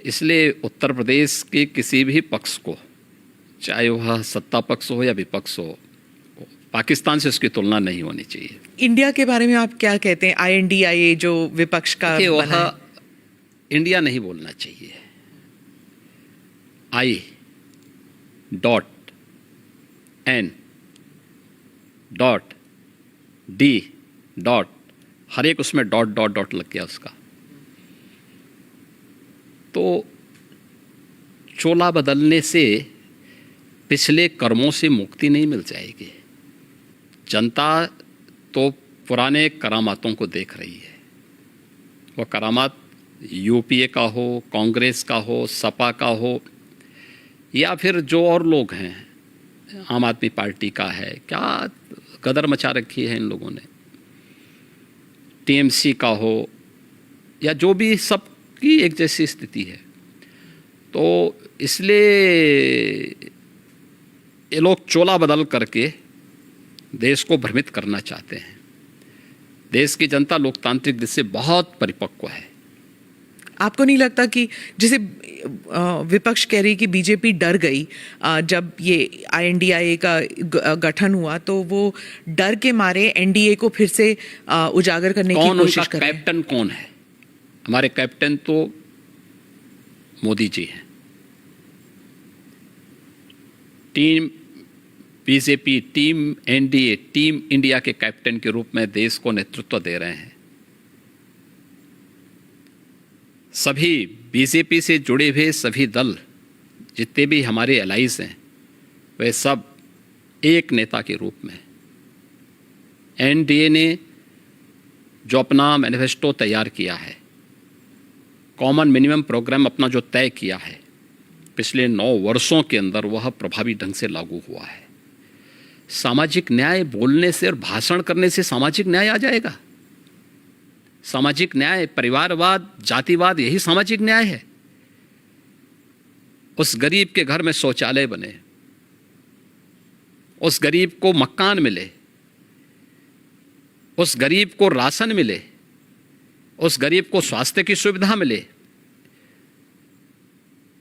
इसलिए उत्तर प्रदेश के किसी भी पक्ष को, चाहे वह सत्ता पक्ष हो या विपक्ष हो, पाकिस्तान से उसकी तुलना नहीं होनी चाहिए। इंडिया के बारे में आप क्या कहते हैं? INDIA जो विपक्ष का बना है, इंडिया नहीं बोलना चाहिए। I.N.D. हर एक उसमें डॉट लग गया उसका। तो चोला बदलने से पिछले कर्मों से मुक्ति नहीं मिल जाएगी। जनता तो पुराने करामातों को देख रही है। वह करामात UPA का हो, कांग्रेस का हो, सपा का हो, या फिर जो और लोग हैं, आम आदमी पार्टी का है, क्या गदर मचा रखी है इन लोगों ने, TMC का हो, या जो भी, सबकी एक जैसी स्थिति है। तो इसलिए ये लोग चोला बदल करके देश को भ्रमित करना चाहते हैं। देश की जनता लोकतांत्रिक दृष्टि से बहुत परिपक्व है। आपको नहीं लगता कि जैसे विपक्ष कह रही कि बीजेपी डर गई जब ये INDIA का गठन हुआ, तो वो डर के मारे NDA को फिर से उजागर करने की कोशिश कर रहे हैं? कैप्टन कौन है? हमारे कैप्टन तो मोदी जी हैं। Team BJP, team NDA, team India के कैप्टन के रूप में देश को नेतृत्व दे रहे हैं। सभी बीजेपी से जुड़े हुए सभी दल, जितने भी हमारे एलाइज हैं, वे सब एक नेता के रूप में। NDA ने जो अपना मैनिफेस्टो तैयार किया है, कॉमन मिनिमम प्रोग्राम अपना जो तय किया है, पिछले 9 वर्षों के अंदर वह प्रभावी ढंग से लागू हुआ है। सामाजिक न्याय बोलने से और भाषण करने से सामाजिक न्याय आ जाएगा? सामाजिक न्याय, परिवारवाद, जातिवाद, यही सामाजिक न्याय है। उस गरीब के घर में शौचालय बने, उस गरीब को मकान मिले, उस गरीब को राशन मिले, उस गरीब को स्वास्थ्य की सुविधा मिले,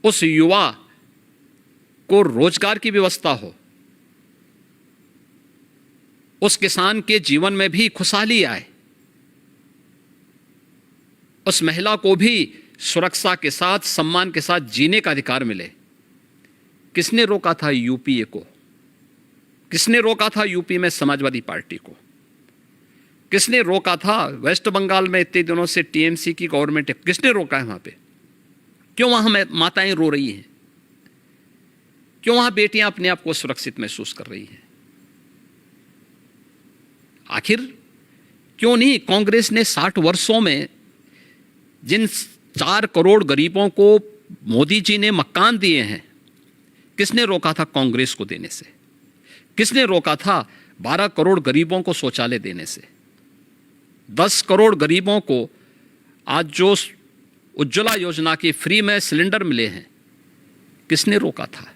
उस युवा को रोजगार की व्यवस्था हो, उस किसान के जीवन में भी खुशहाली आए, उस महिला को भी सुरक्षा के साथ, सम्मान के साथ जीने का अधिकार मिले। किसने रोका था UPA को? किसने रोका था यूपी में समाजवादी पार्टी को? किसने रोका था वेस्ट बंगाल में इतने दिनों से TMC की गवर्नमेंट है? किसने रोका है वहां पे? क्यों वहां माताएं रो रही हैं? क्यों वहां बेटियां अपने आप को सुरक्षित महसूस कर रही हैं? आखिर क्यों नहीं कांग्रेस ने 60 वर्षों में जिन 4 करोड़ गरीबों को मोदी जी ने मकान दिए हैं, किसने रोका था कांग्रेस को देने से? किसने रोका था 12 करोड़ गरीबों को शौचालय देने से? 10 करोड़ गरीबों को आज जो उज्ज्वला योजना की फ्री में सिलेंडर मिले हैं, किसने रोका था?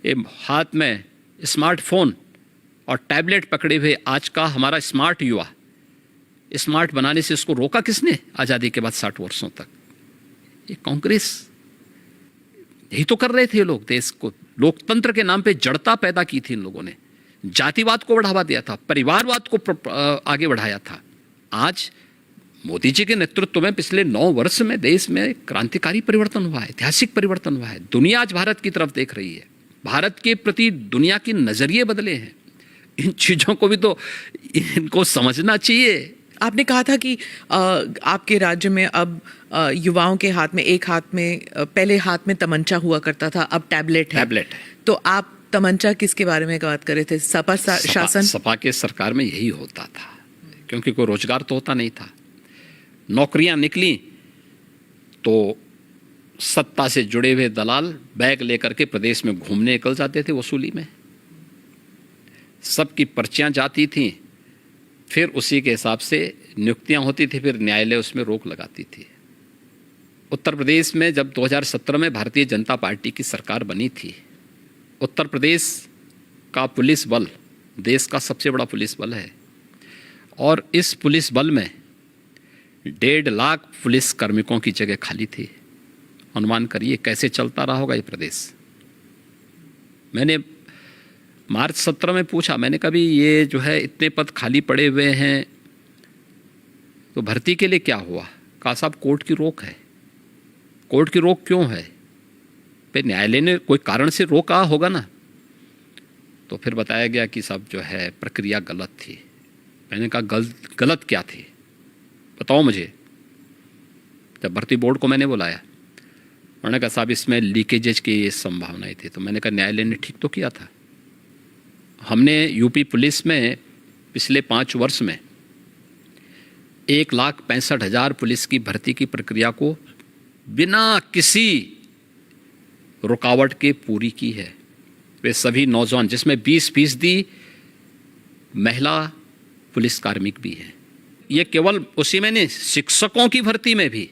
ये हाथ में स्मार्टफोन और टैबलेट पकड़े हुए आज का हमारा स्मार्ट युवा, स्मार्ट बनाने से उसको रोका किसने आज़ादी के बाद 60 वर्षों तक? ये कांग्रेस। यही तो कर रहे थे लोग। देश को लोकतंत्र के नाम पे जड़ता पैदा की थी इन लोगों ने, जातिवाद को बढ़ावा दिया था, परिवारवाद को आगे बढ़ाया था। आज मोदी जी के नेतृत्व में पिछले 9 वर्ष में देश में क्रांतिकारी परिवर्तन हुआ है, ऐतिहासिक परिवर्तन हुआ है। दुनिया आज भारत की तरफ देख रही है, भारत के प्रति दुनिया के नजरिए बदले हैं। इन चीजों को भी तो इनको समझना चाहिए। आपने कहा था कि आपके राज्य में अब युवाओं के हाथ में, एक हाथ में, पहले हाथ में तमंचा हुआ करता था, अब टैबलेट है। तो आप तमंचा किसके बारे में बात कर रहे थे? सपा शासन? सपा के सरकार में यही होता था, क्योंकि कोई रोजगार तो होता नहीं था। नौकरियां निकली तो सत्ता से जुड़े हुए दलाल बैग लेकर के प्रदेश में घूमने निकल जाते थे वसूली में। सबकी पर्चियां जाती थीं, फिर उसी के हिसाब से नियुक्तियां होती थी, फिर न्यायालय उसमें रोक लगाती थी। उत्तर प्रदेश में जब 2017 में भारतीय जनता पार्टी की सरकार बनी थी, उत्तर प्रदेश का पुलिस बल देश का सबसे बड़ा पुलिस बल है, और इस पुलिस बल में 1.5 लाख पुलिस कार्मिकों की जगह खाली थी। अनुमान करिए कैसे चलता रहा होगा ये प्रदेश। मैंने मार्च 17 में पूछा, मैंने कहा भी ये जो है इतने पद खाली पड़े हुए हैं तो भर्ती के लिए क्या हुआ? कहा साहब कोर्ट की रोक है। कोर्ट की रोक क्यों है? फिर न्यायालय ने कोई कारण से रोका होगा ना। तो फिर बताया गया कि साहब जो है प्रक्रिया गलत थी। मैंने कहा गलत क्या थी बताओ मुझे। जब भर्ती बोर्ड को मैंने बुलाया, उन्होंने कहा साहब इसमें लीकेजेज की संभावनाएं थी। तो मैंने कहा न्यायालय ने ठीक तो किया था। हमने यूपी पुलिस में पिछले 5 वर्ष में 1,65,000 पुलिस की भर्ती की प्रक्रिया को बिना किसी रुकावट के पूरी की है। वे सभी नौजवान, जिसमें 20% महिला पुलिस कार्मिक भी हैं। ये केवल उसी में नहीं, शिक्षकों की भर्ती में भी।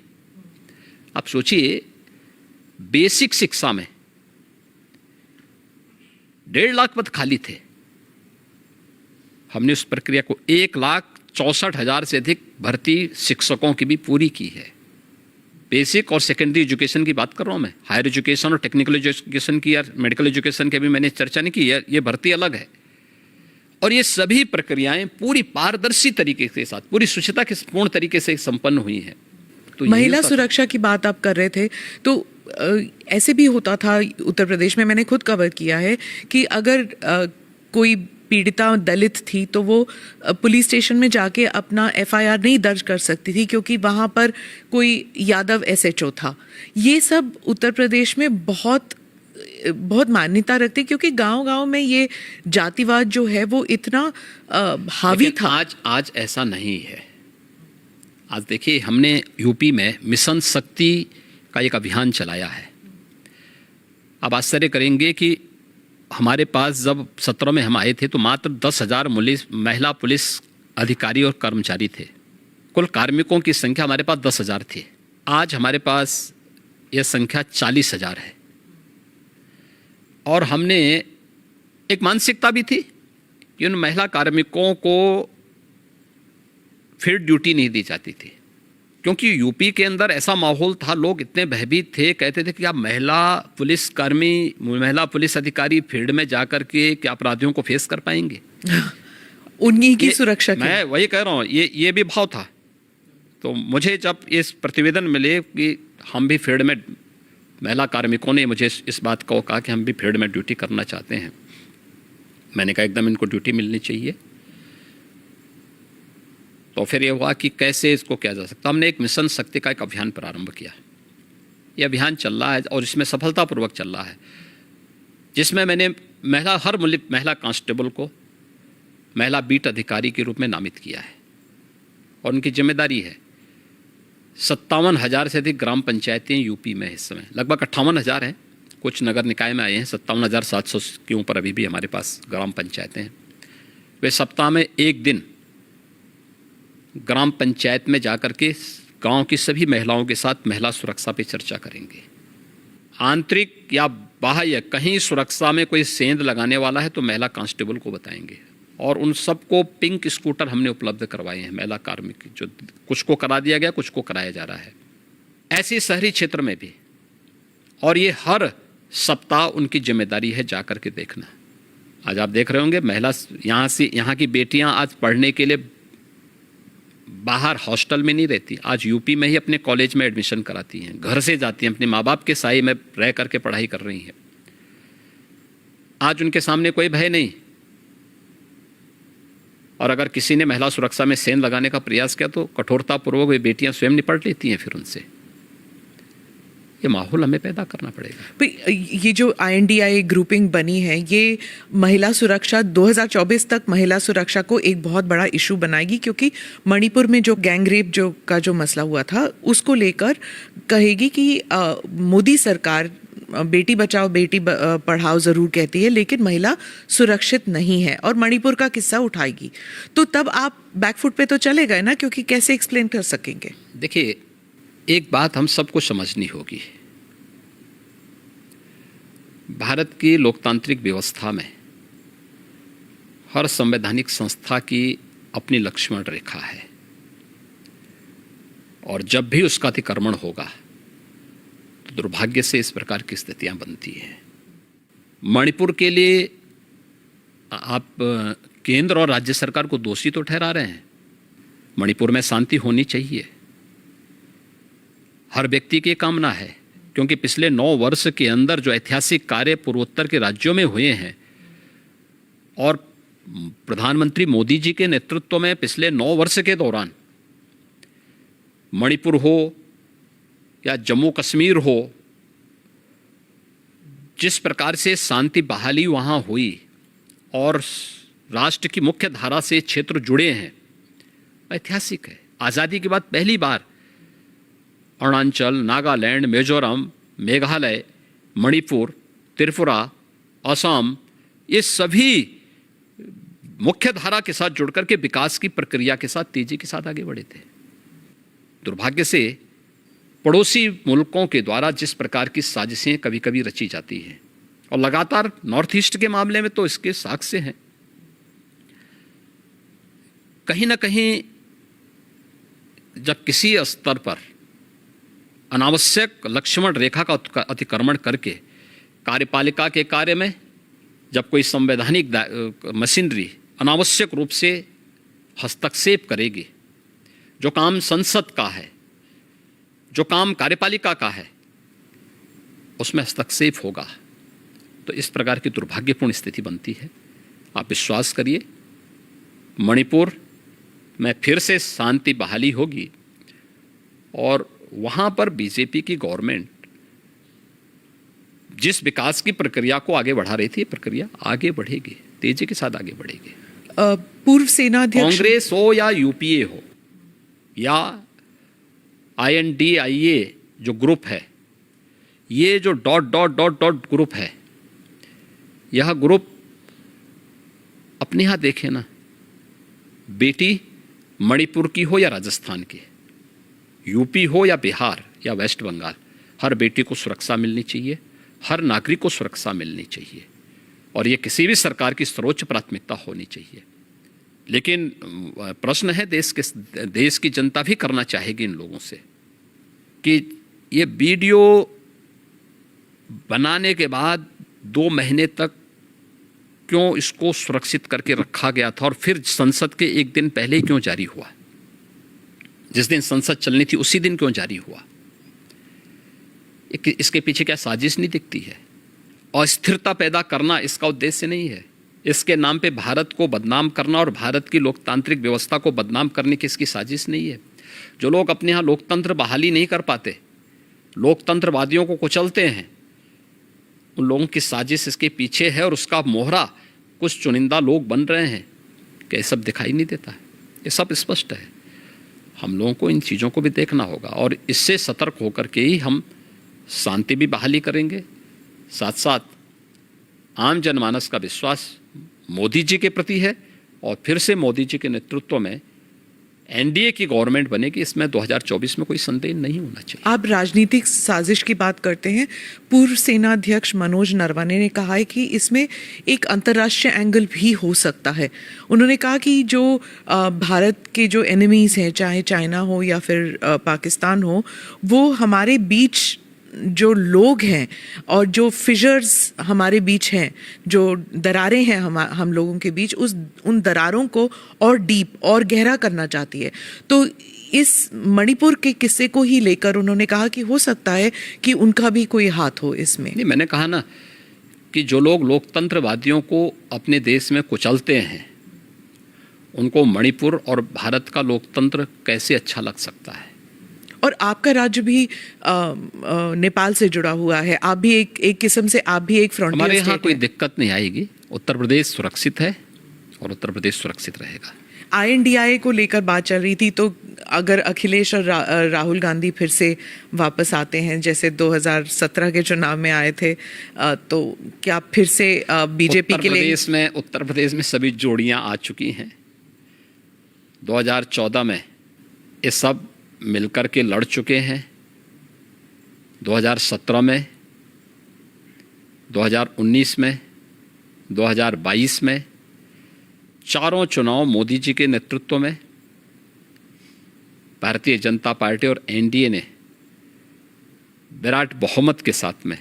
आप सोचिए, बेसिक शिक्षा में 1.5 लाख पद खाली थे। हमने उस प्रक्रिया को 1,64,000 से अधिक भर्ती शिक्षकों की भी पूरी की है। बेसिक और सेकेंडरी एजुकेशन की बात कर रहा हूँ मैं। हायर एजुकेशन और टेक्निकल एजुकेशन की या मेडिकल एजुकेशन की अभी मैंने चर्चा नहीं की, ये भर्ती अलग है। और ये सभी प्रक्रियाएं पूरी पारदर्शी तरीके के साथ, पूरी शुचिता के पूर्ण तरीके से संपन्न हुई हैं। तो महिला सुरक्षा की बात आप कर रहे थे, तो ऐसे भी होता था उत्तर प्रदेश में, मैंने खुद कवर किया है कि अगर कोई पीड़िता दलित थी तो वो पुलिस स्टेशन में जाके अपना एफआईआर नहीं दर्ज कर सकती थी क्योंकि वहाँ पर कोई यादव एसएचओ था। ये सब उत्तर प्रदेश में बहुत मान्यता रखते क्योंकि गांव-गांव में ये जातिवाद जो है वो इतना हावी था। आज ऐसा नहीं है। आज देखिए, हमने यूपी में मिशन शक्ति का एक अभियान चलाया है। आप आश्चर्य करेंगे कि हमारे पास जब 17 में हम आए थे तो मात्र 10,000 महिला पुलिस अधिकारी और कर्मचारी थे। कुल कार्मिकों की संख्या हमारे पास 10,000 थी। आज हमारे पास यह संख्या 40,000 है। और हमने एक मानसिकता भी थी कि उन महिला कार्मिकों को फिर ड्यूटी नहीं दी जाती थी, क्योंकि यूपी के अंदर ऐसा माहौल था, लोग इतने भयभीत थे, कहते थे कि आप महिला पुलिसकर्मी, महिला पुलिस अधिकारी फील्ड में जाकर के क्या अपराधियों को फेस कर पाएंगे? उन्हीं की सुरक्षा की। मैं वही कह रहा हूँ, ये भी भाव था। तो मुझे जब इस प्रतिवेदन मिले कि हम भी फील्ड में, महिला कार्मिकों ने मुझे इस बात को कहा कि हम भी फील्ड में ड्यूटी करना चाहते हैं, मैंने कहा एकदम इनको ड्यूटी मिलनी चाहिए। तो फिर ये हुआ कि कैसे इसको किया जा सकता। हमने एक मिशन शक्ति का एक अभियान प्रारंभ किया। ये अभियान चल रहा है और इसमें सफलतापूर्वक चल रहा है, जिसमें मैंने हर महिला कांस्टेबल को महिला बीट अधिकारी के रूप में नामित किया है। और उनकी जिम्मेदारी है 57,000 से अधिक ग्राम पंचायतें यूपी में इस समय, लगभग 58,000 हैं, कुछ नगर निकाय में आए हैं, 57,700 के ऊपर अभी भी हमारे पास ग्राम पंचायतें हैं। वे सप्ताह में एक दिन ग्राम पंचायत में जाकर के गांव की सभी महिलाओं के साथ महिला सुरक्षा पे चर्चा करेंगे। आंतरिक या बाह्य कहीं सुरक्षा में कोई सेंध लगाने वाला है तो महिला कांस्टेबल को बताएंगे। और उन सबको पिंक स्कूटर हमने उपलब्ध करवाए हैं, महिला कार्मिक, जो कुछ को करा दिया गया, कुछ को कराया जा रहा है। ऐसे शहरी क्षेत्र में भी, और ये हर सप्ताह उनकी जिम्मेदारी है जाकर के देखना। आज आप देख रहे होंगे महिला यहाँ की बेटियां आज पढ़ने के लिए बाहर हॉस्टल में नहीं रहती, आज यूपी में ही अपने कॉलेज में एडमिशन कराती हैं, घर से जाती हैं, अपने माँ बाप के साए में रह करके पढ़ाई कर रही हैं। आज उनके सामने कोई भय नहीं। और अगर किसी ने महिला सुरक्षा में सेंध लगाने का प्रयास किया तो कठोरतापूर्वक वे बेटियां स्वयं निपट लेती हैं फिर उनसे। ये माहौल हमें पैदा करना पड़ेगा। ये जो INDI ग्रुपिंग बनी है, ये महिला सुरक्षा 2024 तक महिला सुरक्षा को एक बहुत बड़ा इशू बनाएगी, क्योंकि मणिपुर में जो गैंग रेप का जो मसला हुआ था उसको लेकर कहेगी कि मोदी सरकार बेटी बचाओ बेटी पढ़ाओ जरूर कहती है, लेकिन महिला सुरक्षित नहीं है, और मणिपुर का किस्सा उठाएगी। तो तब आप बैकफुट पे तो चले गए ना, क्योंकि कैसे एक्सप्लेन कर सकेंगे? देखिए, एक बात हम सबको समझनी होगी। भारत की लोकतांत्रिक व्यवस्था में हर संवैधानिक संस्था की अपनी लक्ष्मण रेखा है, और जब भी उसका अतिक्रमण होगा तो दुर्भाग्य से इस प्रकार की स्थितियां बनती हैं। मणिपुर के लिए आप केंद्र और राज्य सरकार को दोषी तो ठहरा रहे हैं। मणिपुर में शांति होनी चाहिए, हर व्यक्ति की कामना है, क्योंकि पिछले 9 वर्ष के अंदर जो ऐतिहासिक कार्य पूर्वोत्तर के राज्यों में हुए हैं, और प्रधानमंत्री मोदी जी के नेतृत्व में पिछले 9 वर्ष के दौरान मणिपुर हो या जम्मू कश्मीर हो, जिस प्रकार से शांति बहाली वहाँ हुई और राष्ट्र की मुख्य धारा से क्षेत्र जुड़े हैं, ऐतिहासिक है। आज़ादी के बाद पहली बार अरुणाचल, नागालैंड, मिजोरम, मेघालय, मणिपुर, त्रिपुरा, असम, ये सभी मुख्य धारा के साथ जुड़कर के विकास की प्रक्रिया के साथ तेजी के साथ आगे बढ़े थे। दुर्भाग्य से पड़ोसी मुल्कों के द्वारा जिस प्रकार की साजिशें कभी कभी रची जाती हैं, और लगातार नॉर्थ ईस्ट के मामले में तो इसके साक्ष्य हैं, कहीं ना कहीं जब किसी स्तर पर अनावश्यक लक्ष्मण रेखा का अतिक्रमण करके कार्यपालिका के कार्य में जब कोई संवैधानिक मशीनरी अनावश्यक रूप से हस्तक्षेप करेगी, जो काम संसद का है, जो काम कार्यपालिका का है, उसमें हस्तक्षेप होगा, तो इस प्रकार की दुर्भाग्यपूर्ण स्थिति बनती है। आप विश्वास करिए, मणिपुर में फिर से शांति बहाली होगी और वहाँ पर बीजेपी की गवर्नमेंट जिस विकास की प्रक्रिया को आगे बढ़ा रही थी, प्रक्रिया आगे बढ़ेगी, तेजी के साथ आगे बढ़ेगी। पूर्व सेनाध्यक्ष कांग्रेस हो या यूपीए हो या INDIA जो ग्रुप है, ये जो ... ग्रुप है, यह ग्रुप अपने यहाँ देखे ना, बेटी मणिपुर की हो या राजस्थान की, यूपी हो या बिहार या वेस्ट बंगाल, हर बेटी को सुरक्षा मिलनी चाहिए, हर नागरिक को सुरक्षा मिलनी चाहिए और ये किसी भी सरकार की सर्वोच्च प्राथमिकता होनी चाहिए। लेकिन प्रश्न है देश की जनता भी करना चाहेगी इन लोगों से कि ये वीडियो बनाने के बाद 2 महीने तक क्यों इसको सुरक्षित करके रखा गया था और फिर संसद के एक दिन पहले क्यों जारी हुआ, जिस दिन संसद चलनी थी उसी दिन क्यों जारी हुआ। इसके पीछे क्या साजिश नहीं दिखती है? अस्थिरता पैदा करना इसका उद्देश्य नहीं है, इसके नाम पे भारत को बदनाम करना और भारत की लोकतांत्रिक व्यवस्था को बदनाम करने की इसकी साजिश नहीं है। जो लोग अपने यहाँ लोकतंत्र बहाली नहीं कर पाते, लोकतंत्रवादियों को कुचलते हैं, उन लोगों की साजिश इसके पीछे है और उसका मोहरा कुछ चुनिंदा लोग बन रहे हैं कि ये सब दिखाई नहीं देता है। ये सब स्पष्ट है। हम लोगों को इन चीज़ों को भी देखना होगा और इससे सतर्क होकर के ही हम शांति भी बहाली करेंगे, साथ साथ आम जनमानस का विश्वास मोदी जी के प्रति है और फिर से मोदी जी के नेतृत्व में NDA की गवर्नमेंट बनेगी, इसमें 2024 में कोई संदेह नहीं होना चाहिए। आप राजनीतिक साजिश की बात करते हैं। पूर्व सेनाध्यक्ष मनोज नरवणे ने कहा है कि इसमें एक अंतर्राष्ट्रीय एंगल भी हो सकता है। उन्होंने कहा कि जो भारत के जो एनिमीज हैं, चाहे चाइना हो या फिर पाकिस्तान हो, वो हमारे बीच जो लोग हैं और जो फिशर्स हमारे बीच हैं, जो दरारें हैं हम लोगों के बीच, उन दरारों को और डीप और गहरा करना चाहती है। तो इस मणिपुर के किस्से को ही लेकर उन्होंने कहा कि हो सकता है कि उनका भी कोई हाथ हो इसमें। नहीं, मैंने कहा ना कि जो लोग लोकतंत्रवादियों को अपने देश में कुचलते हैं, उनको मणिपुर और भारत का लोकतंत्र कैसे अच्छा लग सकता है। और आपका राज्य भी नेपाल से जुड़ा हुआ है, आप भी एक किस्म से आप भी एक फ्रंटियर हमारे यहाँ स्टेट कोई है। दिक्कत नहीं आएगी। उत्तर प्रदेश सुरक्षित है और उत्तर प्रदेश सुरक्षित रहेगा। INDIA को लेकर बात चल रही थी, तो अगर अखिलेश और राहुल गांधी फिर से वापस आते हैं जैसे 2017 के चुनाव में आए थे, तो क्या फिर से बीजेपी के लिए उत्तर प्रदेश में सभी जोड़ियां आ चुकी हैं। 2014 में ये सब मिलकर के लड़ चुके हैं, 2017 में, 2019 में, 2022 में, चारों चुनाव मोदी जी के नेतृत्व में भारतीय जनता पार्टी और NDA ने विराट बहुमत के साथ में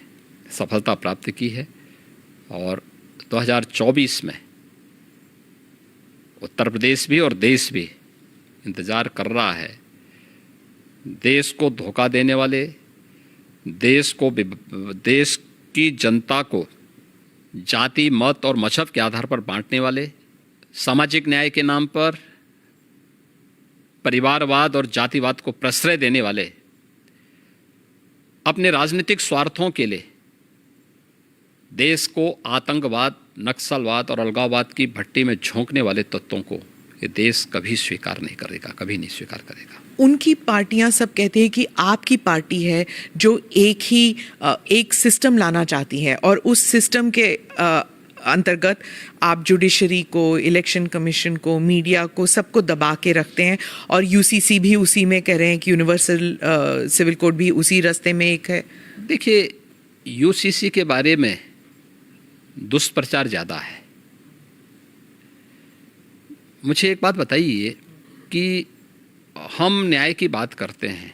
सफलता प्राप्त की है। और 2024 में उत्तर प्रदेश भी और देश भी इंतज़ार कर रहा है। देश को धोखा देने वाले, देश की जनता को जाति, मत और मजहब के आधार पर बांटने वाले, सामाजिक न्याय के नाम पर परिवारवाद और जातिवाद को प्रश्रय देने वाले, अपने राजनीतिक स्वार्थों के लिए देश को आतंकवाद, नक्सलवाद और अलगाववाद की भट्टी में झोंकने वाले तत्वों को ये देश कभी स्वीकार नहीं करेगा, कभी नहीं स्वीकार करेगा। उनकी पार्टियां सब कहते हैं कि आपकी पार्टी है जो एक सिस्टम लाना चाहती है और उस सिस्टम के अंतर्गत आप जुडिशरी को, इलेक्शन कमीशन को, मीडिया को, सबको दबा के रखते हैं। और UCC भी उसी में कह रहे हैं कि यूनिवर्सल सिविल कोड भी उसी रास्ते में एक है। देखिए, UCC के बारे में दुष्प्रचार ज़्यादा है। मुझे एक बात बताइए कि हम न्याय की बात करते हैं,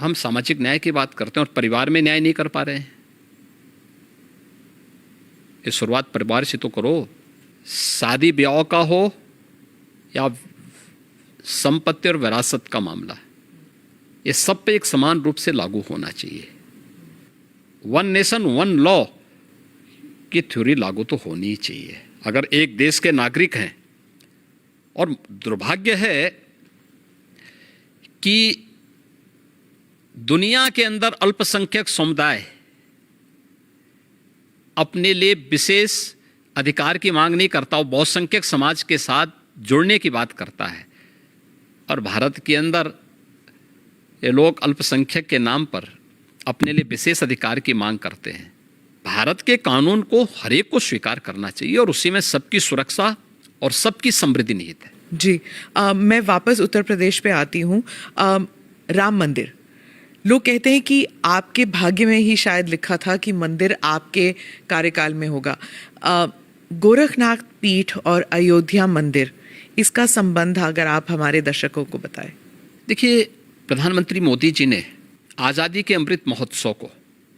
हम सामाजिक न्याय की बात करते हैं और परिवार में न्याय नहीं कर पा रहे हैं। ये शुरुआत परिवार से तो करो। शादी ब्याह का हो या संपत्ति और विरासत का मामला, ये सब पे एक समान रूप से लागू होना चाहिए। वन नेशन वन लॉ की थ्योरी लागू तो होनी ही चाहिए। अगर एक देश के नागरिक हैं, और दुर्भाग्य है कि दुनिया के अंदर अल्पसंख्यक समुदाय अपने लिए विशेष अधिकार की मांग नहीं करता, वो बहुसंख्यक समाज के साथ जुड़ने की बात करता है। और भारत के अंदर ये लोग अल्पसंख्यक के नाम पर अपने लिए विशेष अधिकार की मांग करते हैं। भारत के कानून को हर एक को स्वीकार करना चाहिए और उसी में सबकी सुरक्षा और सबकी समृद्धि निहित है। जी, मैं वापस उत्तर प्रदेश पे आती हूँ। राम मंदिर, लोग कहते हैं कि आपके भाग्य में ही शायद लिखा था कि मंदिर आपके कार्यकाल में होगा। गोरखनाथ पीठ और अयोध्या मंदिर, इसका संबंध अगर आप हमारे दर्शकों को बताएं। देखिए, प्रधानमंत्री मोदी जी ने आज़ादी के अमृत महोत्सव को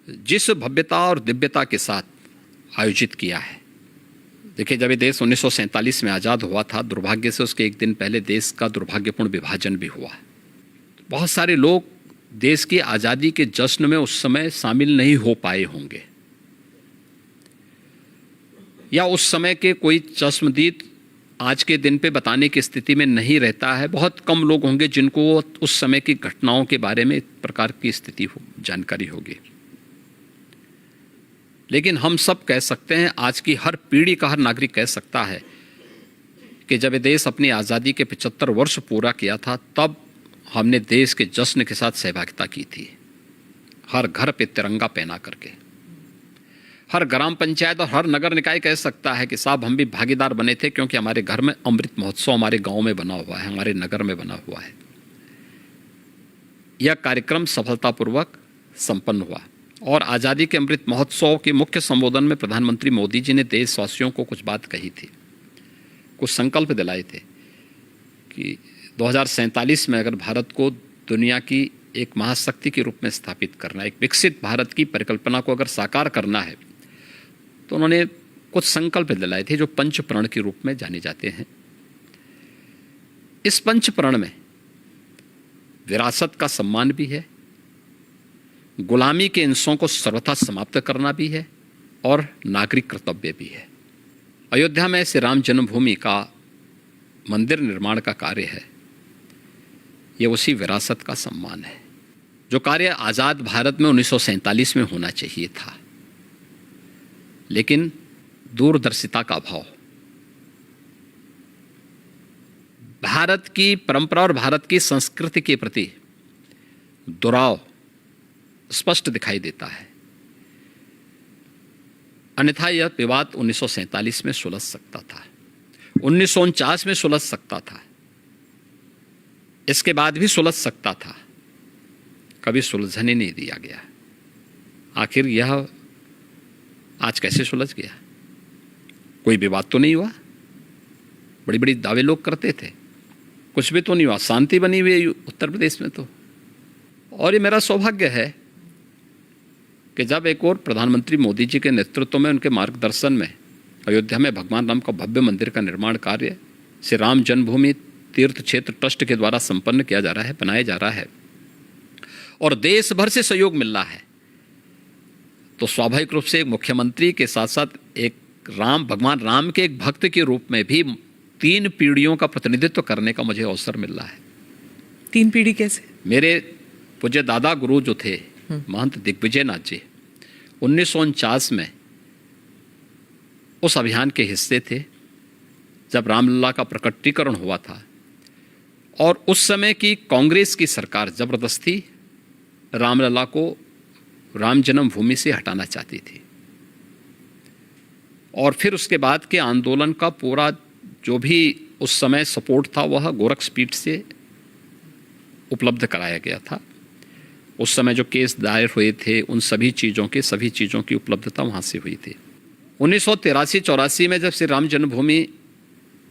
जिस भव्यता और दिव्यता के साथ आयोजित किया है, देखिए जब ये देश 1947 में आज़ाद हुआ था, दुर्भाग्य से उसके एक दिन पहले देश का दुर्भाग्यपूर्ण विभाजन भी हुआ। बहुत सारे लोग देश की आज़ादी के जश्न में उस समय शामिल नहीं हो पाए होंगे, या उस समय के कोई चश्मदीद आज के दिन पे बताने की स्थिति में नहीं रहता है। बहुत कम लोग होंगे जिनको उस समय की घटनाओं के बारे में इस प्रकार की स्थिति जानकारी होगी। लेकिन हम सब कह सकते हैं, आज की हर पीढ़ी का हर नागरिक कह सकता है कि जब ये देश अपनी आज़ादी के 75 वर्ष पूरा किया था, तब हमने देश के जश्न के साथ सहभागिता की थी। हर घर पे तिरंगा पहना करके, हर ग्राम पंचायत और हर नगर निकाय कह सकता है कि साहब हम भी भागीदार बने थे, क्योंकि हमारे घर में अमृत महोत्सव हमारे गांव में बना हुआ है, हमारे नगर में बना हुआ है। यह कार्यक्रम सफलतापूर्वक संपन्न हुआ और आज़ादी के अमृत महोत्सव के मुख्य संबोधन में प्रधानमंत्री मोदी जी ने देशवासियों को कुछ बात कही थी, कुछ संकल्प दिलाए थे कि 2047 में अगर भारत को दुनिया की एक महाशक्ति के रूप में स्थापित करना, एक विकसित भारत की परिकल्पना को अगर साकार करना है, तो उन्होंने कुछ संकल्प दिलाए थे जो पंच प्रण के रूप में जाने जाते हैं। इस पंच प्रण में विरासत का सम्मान भी है, गुलामी के इंसों को सर्वथा समाप्त करना भी है और नागरिक कर्तव्य भी है। अयोध्या में श्री राम जन्मभूमि का मंदिर निर्माण का कार्य है, ये उसी विरासत का सम्मान है। जो कार्य आज़ाद भारत में 1947 में होना चाहिए था, लेकिन दूरदर्शिता का अभाव, भारत की परंपरा और भारत की संस्कृति के प्रति दुराव स्पष्ट दिखाई देता है। अन्यथा यह विवाद 1947 में सुलझ सकता था, 1949 में सुलझ सकता था, इसके बाद भी सुलझ सकता था, कभी सुलझने नहीं दिया गया। आखिर यह आज कैसे सुलझ गया? कोई विवाद तो नहीं हुआ, बड़ी बड़ी दावे लोग करते थे, कुछ भी तो नहीं हुआ, शांति बनी हुई है उत्तर प्रदेश में तो। और ये मेरा सौभाग्य है कि जब एक और प्रधानमंत्री मोदी जी के नेतृत्व में, उनके मार्गदर्शन में अयोध्या में भगवान राम का भव्य मंदिर का निर्माण कार्य श्री राम जन्मभूमि तीर्थ क्षेत्र ट्रस्ट के द्वारा संपन्न किया जा रहा है, बनाया जा रहा है, और देश भर से सहयोग मिल रहा है, तो स्वाभाविक रूप से एक मुख्यमंत्री के साथ साथ एक भगवान राम के एक भक्त के रूप में भी 3 पीढ़ियों का प्रतिनिधित्व करने का मुझे अवसर मिल रहा है। 3 पीढ़ी कैसे? मेरे पूज्य दादा गुरु जो थे महंत दिग्विजय नाथ जी, 1949 में उस अभियान के हिस्से थे जब रामलला का प्रकटीकरण हुआ था, और उस समय की कांग्रेस की सरकार जबरदस्ती रामलला को राम जन्मभूमि से हटाना चाहती थी। और फिर उसके बाद के आंदोलन का पूरा जो भी उस समय सपोर्ट था वह गोरखपीठ से उपलब्ध कराया गया था। उस समय जो केस दायर हुए थे उन सभी चीज़ों की उपलब्धता वहाँ से हुई थी। 1983-84 में जब श्री राम जन्मभूमि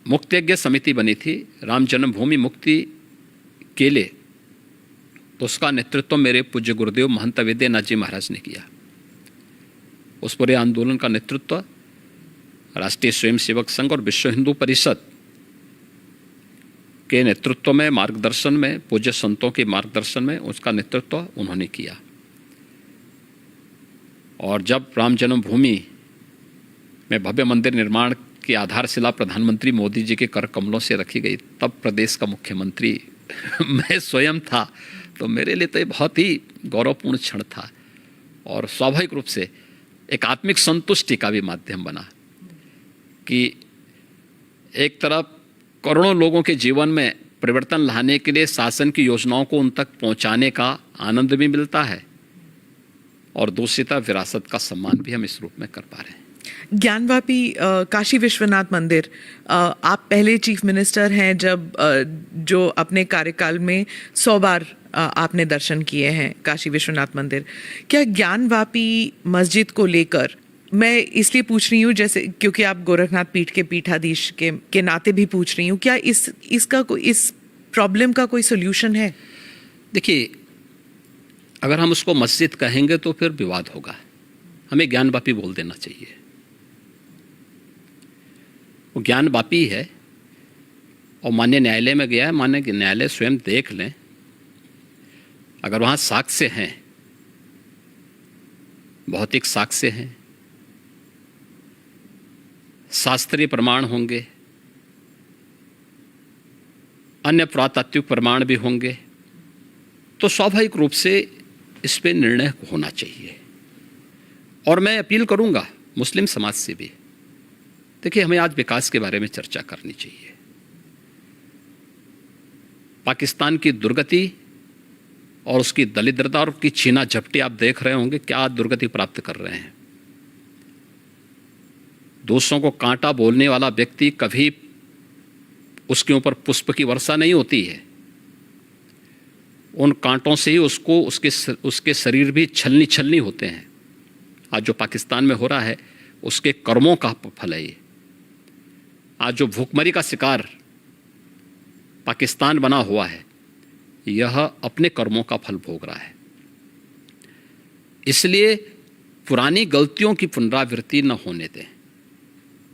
मुक्ति यज्ञ समिति बनी थी, राम जन्मभूमि मुक्ति के लिए, उसका नेतृत्व मेरे पूज्य गुरुदेव महंत वेद्यनाथ जी महाराज ने किया। उस पूरे आंदोलन का नेतृत्व राष्ट्रीय स्वयंसेवक संघ और विश्व हिंदू परिषद के नेतृत्व में, मार्गदर्शन में, पूज्य संतों के मार्गदर्शन में उसका नेतृत्व उन्होंने किया। और जब राम जन्मभूमि में भव्य मंदिर निर्माण की आधारशिला प्रधानमंत्री मोदी जी के कर कमलों से रखी गई, तब प्रदेश का मुख्यमंत्री मैं स्वयं था। तो मेरे लिए तो ये बहुत ही गौरवपूर्ण क्षण था और स्वाभाविक रूप से एक आत्मिक संतुष्टि का भी माध्यम बना कि एक तरफ करोड़ों लोगों के जीवन में परिवर्तन लाने के लिए शासन की योजनाओं को उन तक पहुंचाने का आनंद भी मिलता है और दूसरी तरफ विरासत का सम्मान भी हम इस रूप में कर पा रहे हैं। ज्ञानवापी काशी विश्वनाथ मंदिर, आप पहले चीफ मिनिस्टर हैं जब जो अपने कार्यकाल में 100 बार आपने दर्शन किए हैं काशी विश्वनाथ मंदिर। क्या ज्ञानवापी मस्जिद को लेकर, मैं इसलिए पूछ रही हूँ जैसे क्योंकि आप गोरखनाथ पीठ के पीठाधीश के नाते भी पूछ रही हूँ, क्या इस प्रॉब्लम का कोई सोल्यूशन है? देखिए, अगर हम उसको मस्जिद कहेंगे तो फिर विवाद होगा। हमें ज्ञानवापी बोल देना चाहिए। वो ज्ञानवापी है और माननीय न्यायालय में गया है। माननीय न्यायालय स्वयं देख लें, अगर वहाँ साक्ष्य हैं, भौतिक साक्ष्य हैं, शास्त्रीय प्रमाण होंगे, अन्य पुरातात्विक प्रमाण भी होंगे, तो स्वाभाविक रूप से इस पे निर्णय होना चाहिए। और मैं अपील करूंगा मुस्लिम समाज से भी, देखिए हमें आज विकास के बारे में चर्चा करनी चाहिए। पाकिस्तान की दुर्गति और उसकी दलिद्रता और उसकी छीना झपटी आप देख रहे होंगे, क्या दुर्गति प्राप्त कर रहे हैं। दूसरों को कांटा बोलने वाला व्यक्ति कभी उसके ऊपर पुष्प की वर्षा नहीं होती है, उन कांटों से ही उसको उसके शरीर भी छलनी छलनी होते हैं। आज जो पाकिस्तान में हो रहा है उसके कर्मों का फल है ये। आज जो भूखमरी का शिकार पाकिस्तान बना हुआ है, यह अपने कर्मों का फल भोग रहा है। इसलिए पुरानी गलतियों की पुनरावृत्ति न होने दें।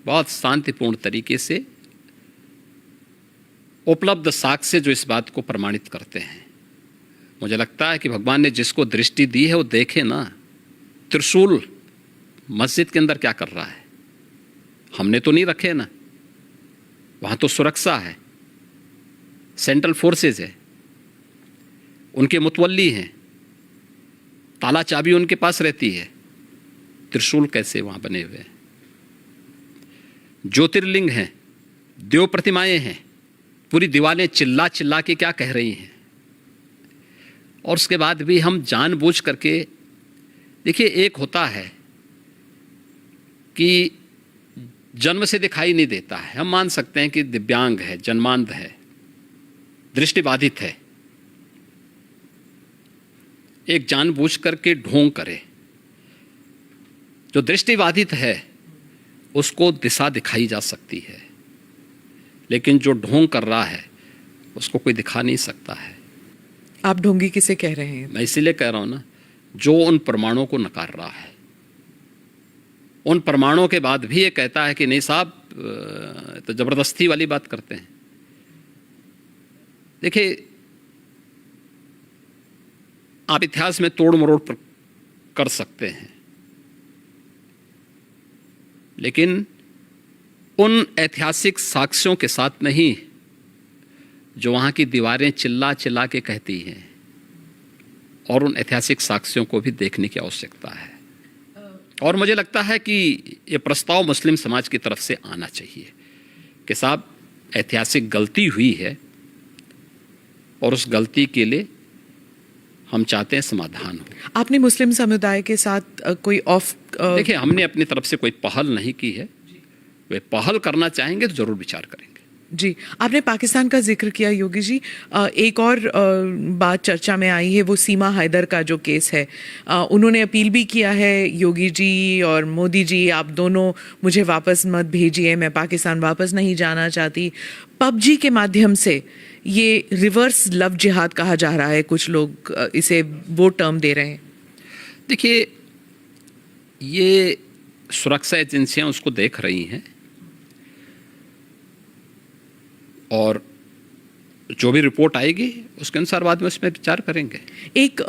बहुत शांतिपूर्ण तरीके से उपलब्ध साक्ष्य जो इस बात को प्रमाणित करते हैं। मुझे लगता है कि भगवान ने जिसको दृष्टि दी है वो देखे ना। त्रिशूल मस्जिद के अंदर क्या कर रहा है? हमने तो नहीं रखे ना, वहां तो सुरक्षा है, सेंट्रल फोर्सेस है, उनके मुतवल्ली हैं, ताला चाबी उनके पास रहती है। त्रिशूल कैसे वहां बने हुए हैं? ज्योतिर्लिंग हैं, देव प्रतिमाएं हैं, पूरी दीवारें चिल्ला चिल्ला के क्या कह रही हैं। और उसके बाद भी हम जानबूझ करके, देखिए एक होता है कि जन्म से दिखाई नहीं देता है, हम मान सकते हैं कि दिव्यांग है, जन्मांध है, दृष्टिबाधित है, एक जानबूझ करके ढोंग करे। जो दृष्टिबाधित है उसको दिशा दिखाई जा सकती है, लेकिन जो ढोंग कर रहा है उसको कोई दिखा नहीं सकता है। आप ढोंगी किसे कह रहे हैं? मैं इसीलिए कह रहा हूं ना, जो उन प्रमाणों को नकार रहा है, उन प्रमाणों के बाद भी ये कहता है कि नहीं साहब, तो जबरदस्ती वाली बात करते हैं। देखिए, आप इतिहास में तोड़ मरोड़ कर सकते हैं, लेकिन उन ऐतिहासिक साक्ष्यों के साथ नहीं जो वहां की दीवारें चिल्ला चिल्ला के कहती हैं। और उन ऐतिहासिक साक्ष्यों को भी देखने की आवश्यकता है। और मुझे लगता है कि ये प्रस्ताव मुस्लिम समाज की तरफ से आना चाहिए कि साहब ऐतिहासिक गलती हुई है और उस गलती के लिए हम चाहते हैं समाधान हो। आपने मुस्लिम समुदाय के साथ कोई देखिए, हमने अपनी तरफ से कोई पहल नहीं की है। वे पहल करना चाहेंगे तो जरूर विचार करेंगे। जी, आपने पाकिस्तान का जिक्र किया योगी जी। एक और बात चर्चा में आई है, वो सीमा हैदर का जो केस है। उन्होंने अपील भी किया है, योगी जी और मोदी जी, आप दोनों मुझे वापस मत भेजिए, मैं पाकिस्तान वापस नहीं जाना चाहती। पबजी के माध्यम से ये रिवर्स लव जिहाद कहा जा रहा है, कुछ लोग इसे वो टर्म दे रहे हैं। देखिए, ये सुरक्षा एजेंसियां उसको देख रही हैं और जो भी रिपोर्ट आएगी उसके अनुसार बाद में उसमें विचार करेंगे। एक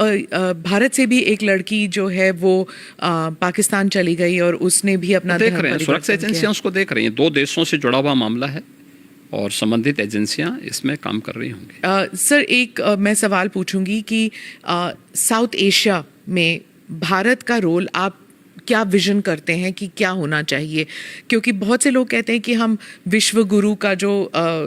भारत से भी एक लड़की जो है वो पाकिस्तान चली गई और उसने भी अपना देख धर्म रहे हैं, सुरक्षा परिवर्तन किया। एजेंसियां उसको देख रही हैं। 2 देशों से जुड़ा हुआ मामला है और संबंधित एजेंसियां इसमें काम कर रही होंगी। सर, एक मैं सवाल पूछूंगी कि साउथ एशिया में भारत का रोल आप क्या विजन करते हैं कि क्या होना चाहिए? क्योंकि बहुत से लोग कहते हैं कि हम विश्व गुरु का जो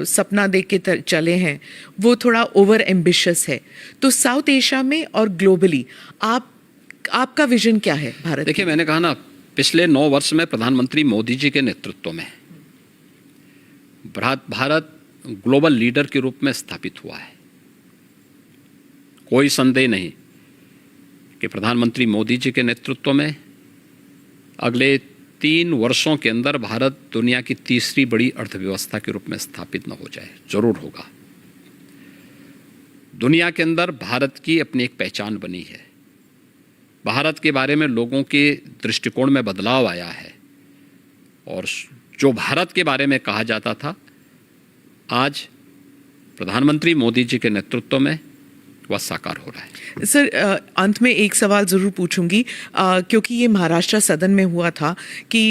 सपना देख के चले हैं वो थोड़ा ओवर एम्बिशियस है। तो साउथ एशिया में और ग्लोबली आपका विजन क्या है भारत? देखिए, मैंने कहा ना, पिछले 9 वर्ष में प्रधानमंत्री मोदी जी के नेतृत्व में भारत ग्लोबल लीडर के रूप में स्थापित हुआ है। कोई संदेह नहीं कि प्रधानमंत्री मोदी जी के नेतृत्व में अगले 3 वर्षों के अंदर भारत दुनिया की तीसरी बड़ी अर्थव्यवस्था के रूप में स्थापित न हो जाए, जरूर होगा। दुनिया के अंदर भारत की अपनी एक पहचान बनी है। भारत के बारे में लोगों के दृष्टिकोण में बदलाव आया है और जो भारत के बारे में कहा जाता था, आज प्रधानमंत्री मोदी जी के नेतृत्व में वह साकार हो रहा है। सर, अंत में एक सवाल ज़रूर पूछूंगी, क्योंकि ये महाराष्ट्र सदन में हुआ था कि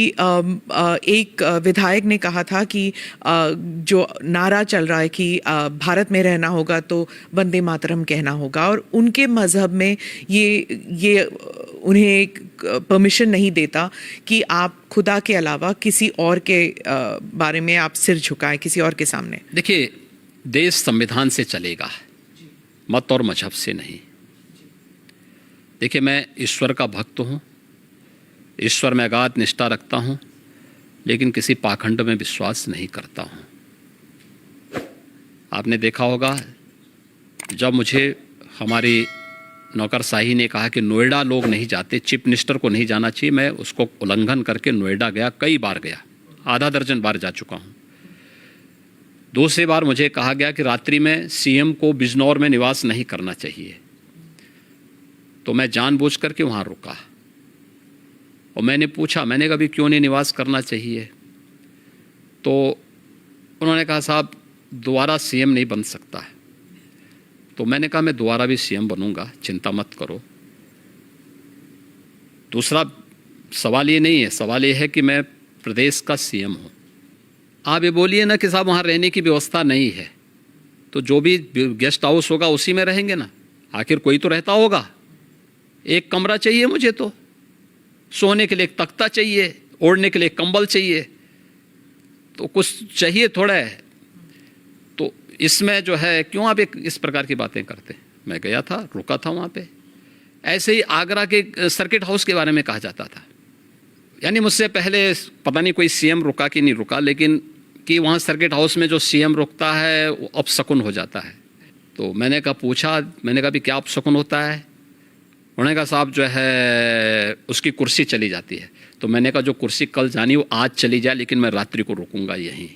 एक विधायक ने कहा था कि जो नारा चल रहा है कि भारत में रहना होगा तो वंदे मातरम कहना होगा, और उनके मज़हब में ये उन्हें एक परमिशन नहीं देता कि आप खुदा के अलावा किसी और के बारे में आप सिर झुकाएं किसी और के सामने। देखिए, देश संविधान से चलेगा, मत और मजहब से नहीं। देखिए, मैं ईश्वर का भक्त हूँ, ईश्वर में अगाध निष्ठा रखता हूँ, लेकिन किसी पाखंड में विश्वास नहीं करता हूँ। आपने देखा होगा, जब मुझे हमारी नौकरशाही ने कहा कि नोएडा लोग नहीं जाते, चीफ मिनिस्टर को नहीं जाना चाहिए, मैं उसको उल्लंघन करके नोएडा गया, कई बार गया, आधा दर्जन बार जा चुका हूँ। दूसरी बार मुझे कहा गया कि रात्रि में सीएम को बिजनौर में निवास नहीं करना चाहिए, तो मैं जानबूझ करके वहाँ रुका और मैंने पूछा, मैंने कहा भी क्यों नहीं निवास करना चाहिए? तो उन्होंने कहा, साहब दोबारा सीएम नहीं बन सकता है। तो मैंने कहा, मैं दोबारा भी सीएम बनूंगा, चिंता मत करो। दूसरा सवाल ये नहीं है, सवाल ये है कि मैं प्रदेश का सीएम हूँ। आप ये बोलिए ना कि साहब वहाँ रहने की व्यवस्था नहीं है, तो जो भी गेस्ट हाउस होगा उसी में रहेंगे ना, आखिर कोई तो रहता होगा। एक कमरा चाहिए मुझे, तो सोने के लिए एक तख्ता चाहिए, ओढ़ने के लिए एक कंबल चाहिए, तो कुछ चाहिए थोड़ा है। तो इसमें जो है, क्यों आप इस प्रकार की बातें करते? मैं गया था, रुका था वहाँ पे। ऐसे ही आगरा के सर्किट हाउस के बारे में कहा जाता था, यानी मुझसे पहले पता नहीं कोई सीएम रुका कि नहीं रुका, लेकिन कि वहाँ सर्किट हाउस में जो सीएम रुकता है वो अपशकुन हो जाता है। तो मैंने कहा, पूछा, मैंने कहा भी क्या अपशकुन होता है? उन्होंने कहा, साहब जो है उसकी कुर्सी चली जाती है। तो मैंने कहा, जो कुर्सी कल जानी वो आज चली जाए, लेकिन मैं रात्रि को रुकूंगा यहीं।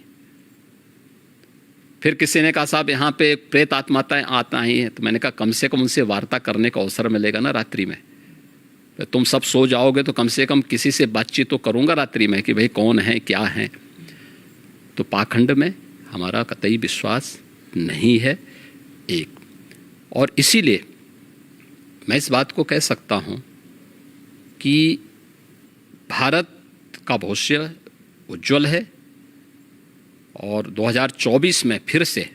फिर किसी ने कहा, साहब यहाँ पे प्रेत आत्माएं आता ही हैं। तो मैंने कहा, कम से कम उनसे वार्ता करने का अवसर मिलेगा ना रात्रि में। तुम सब सो जाओगे तो कम से कम किसी से बातचीत तो करूंगा रात्रि में कि भाई कौन है, क्या है। तो पाखंड में हमारा कतई विश्वास नहीं है एक, और इसीलिए मैं इस बात को कह सकता हूं कि भारत का भविष्य उज्जवल है और 2024 में फिर से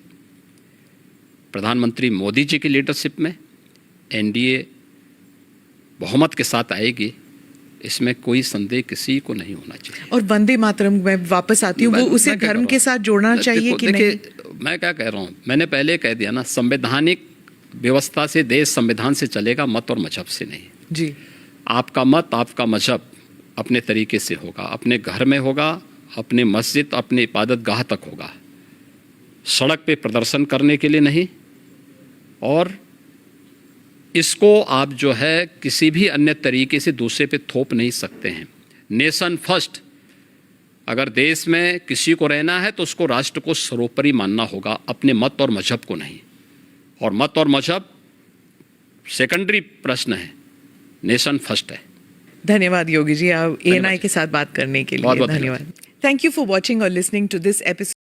प्रधानमंत्री मोदी जी की लीडरशिप में एनडीए बहुमत के साथ आएगी, इसमें कोई संदेह किसी को नहीं होना चाहिए। और वंदे मातरम में वापस आती हूँ, वो उसे धर्म के साथ जोड़ना चाहिए कि नहीं? मैं क्या कह रहा हूँ, मैंने पहले कह दिया ना, संवैधानिक व्यवस्था से देश संविधान से चलेगा, मत और मजहब से नहीं। जी, आपका मत, आपका मजहब अपने तरीके से होगा, अपने घर में होगा, अपने मस्जिद, अपने इबादत गाह तक होगा, सड़क पे प्रदर्शन करने के लिए नहीं। और इसको आप जो है किसी भी अन्य तरीके से दूसरे पे थोप नहीं सकते हैं। नेशन फर्स्ट अगर देश में किसी को रहना है तो उसको राष्ट्र को सर्वोपरि मानना होगा, अपने मत और मजहब को नहीं। और मत और मजहब सेकेंडरी प्रश्न है, नेशन फर्स्ट है। धन्यवाद योगी जी, आप ANI के साथ बात करने के लिए बहुत-बहुत धन्यवाद। थैंक यू फॉर वॉचिंग और लिसनिंग टू दिस एपिसोड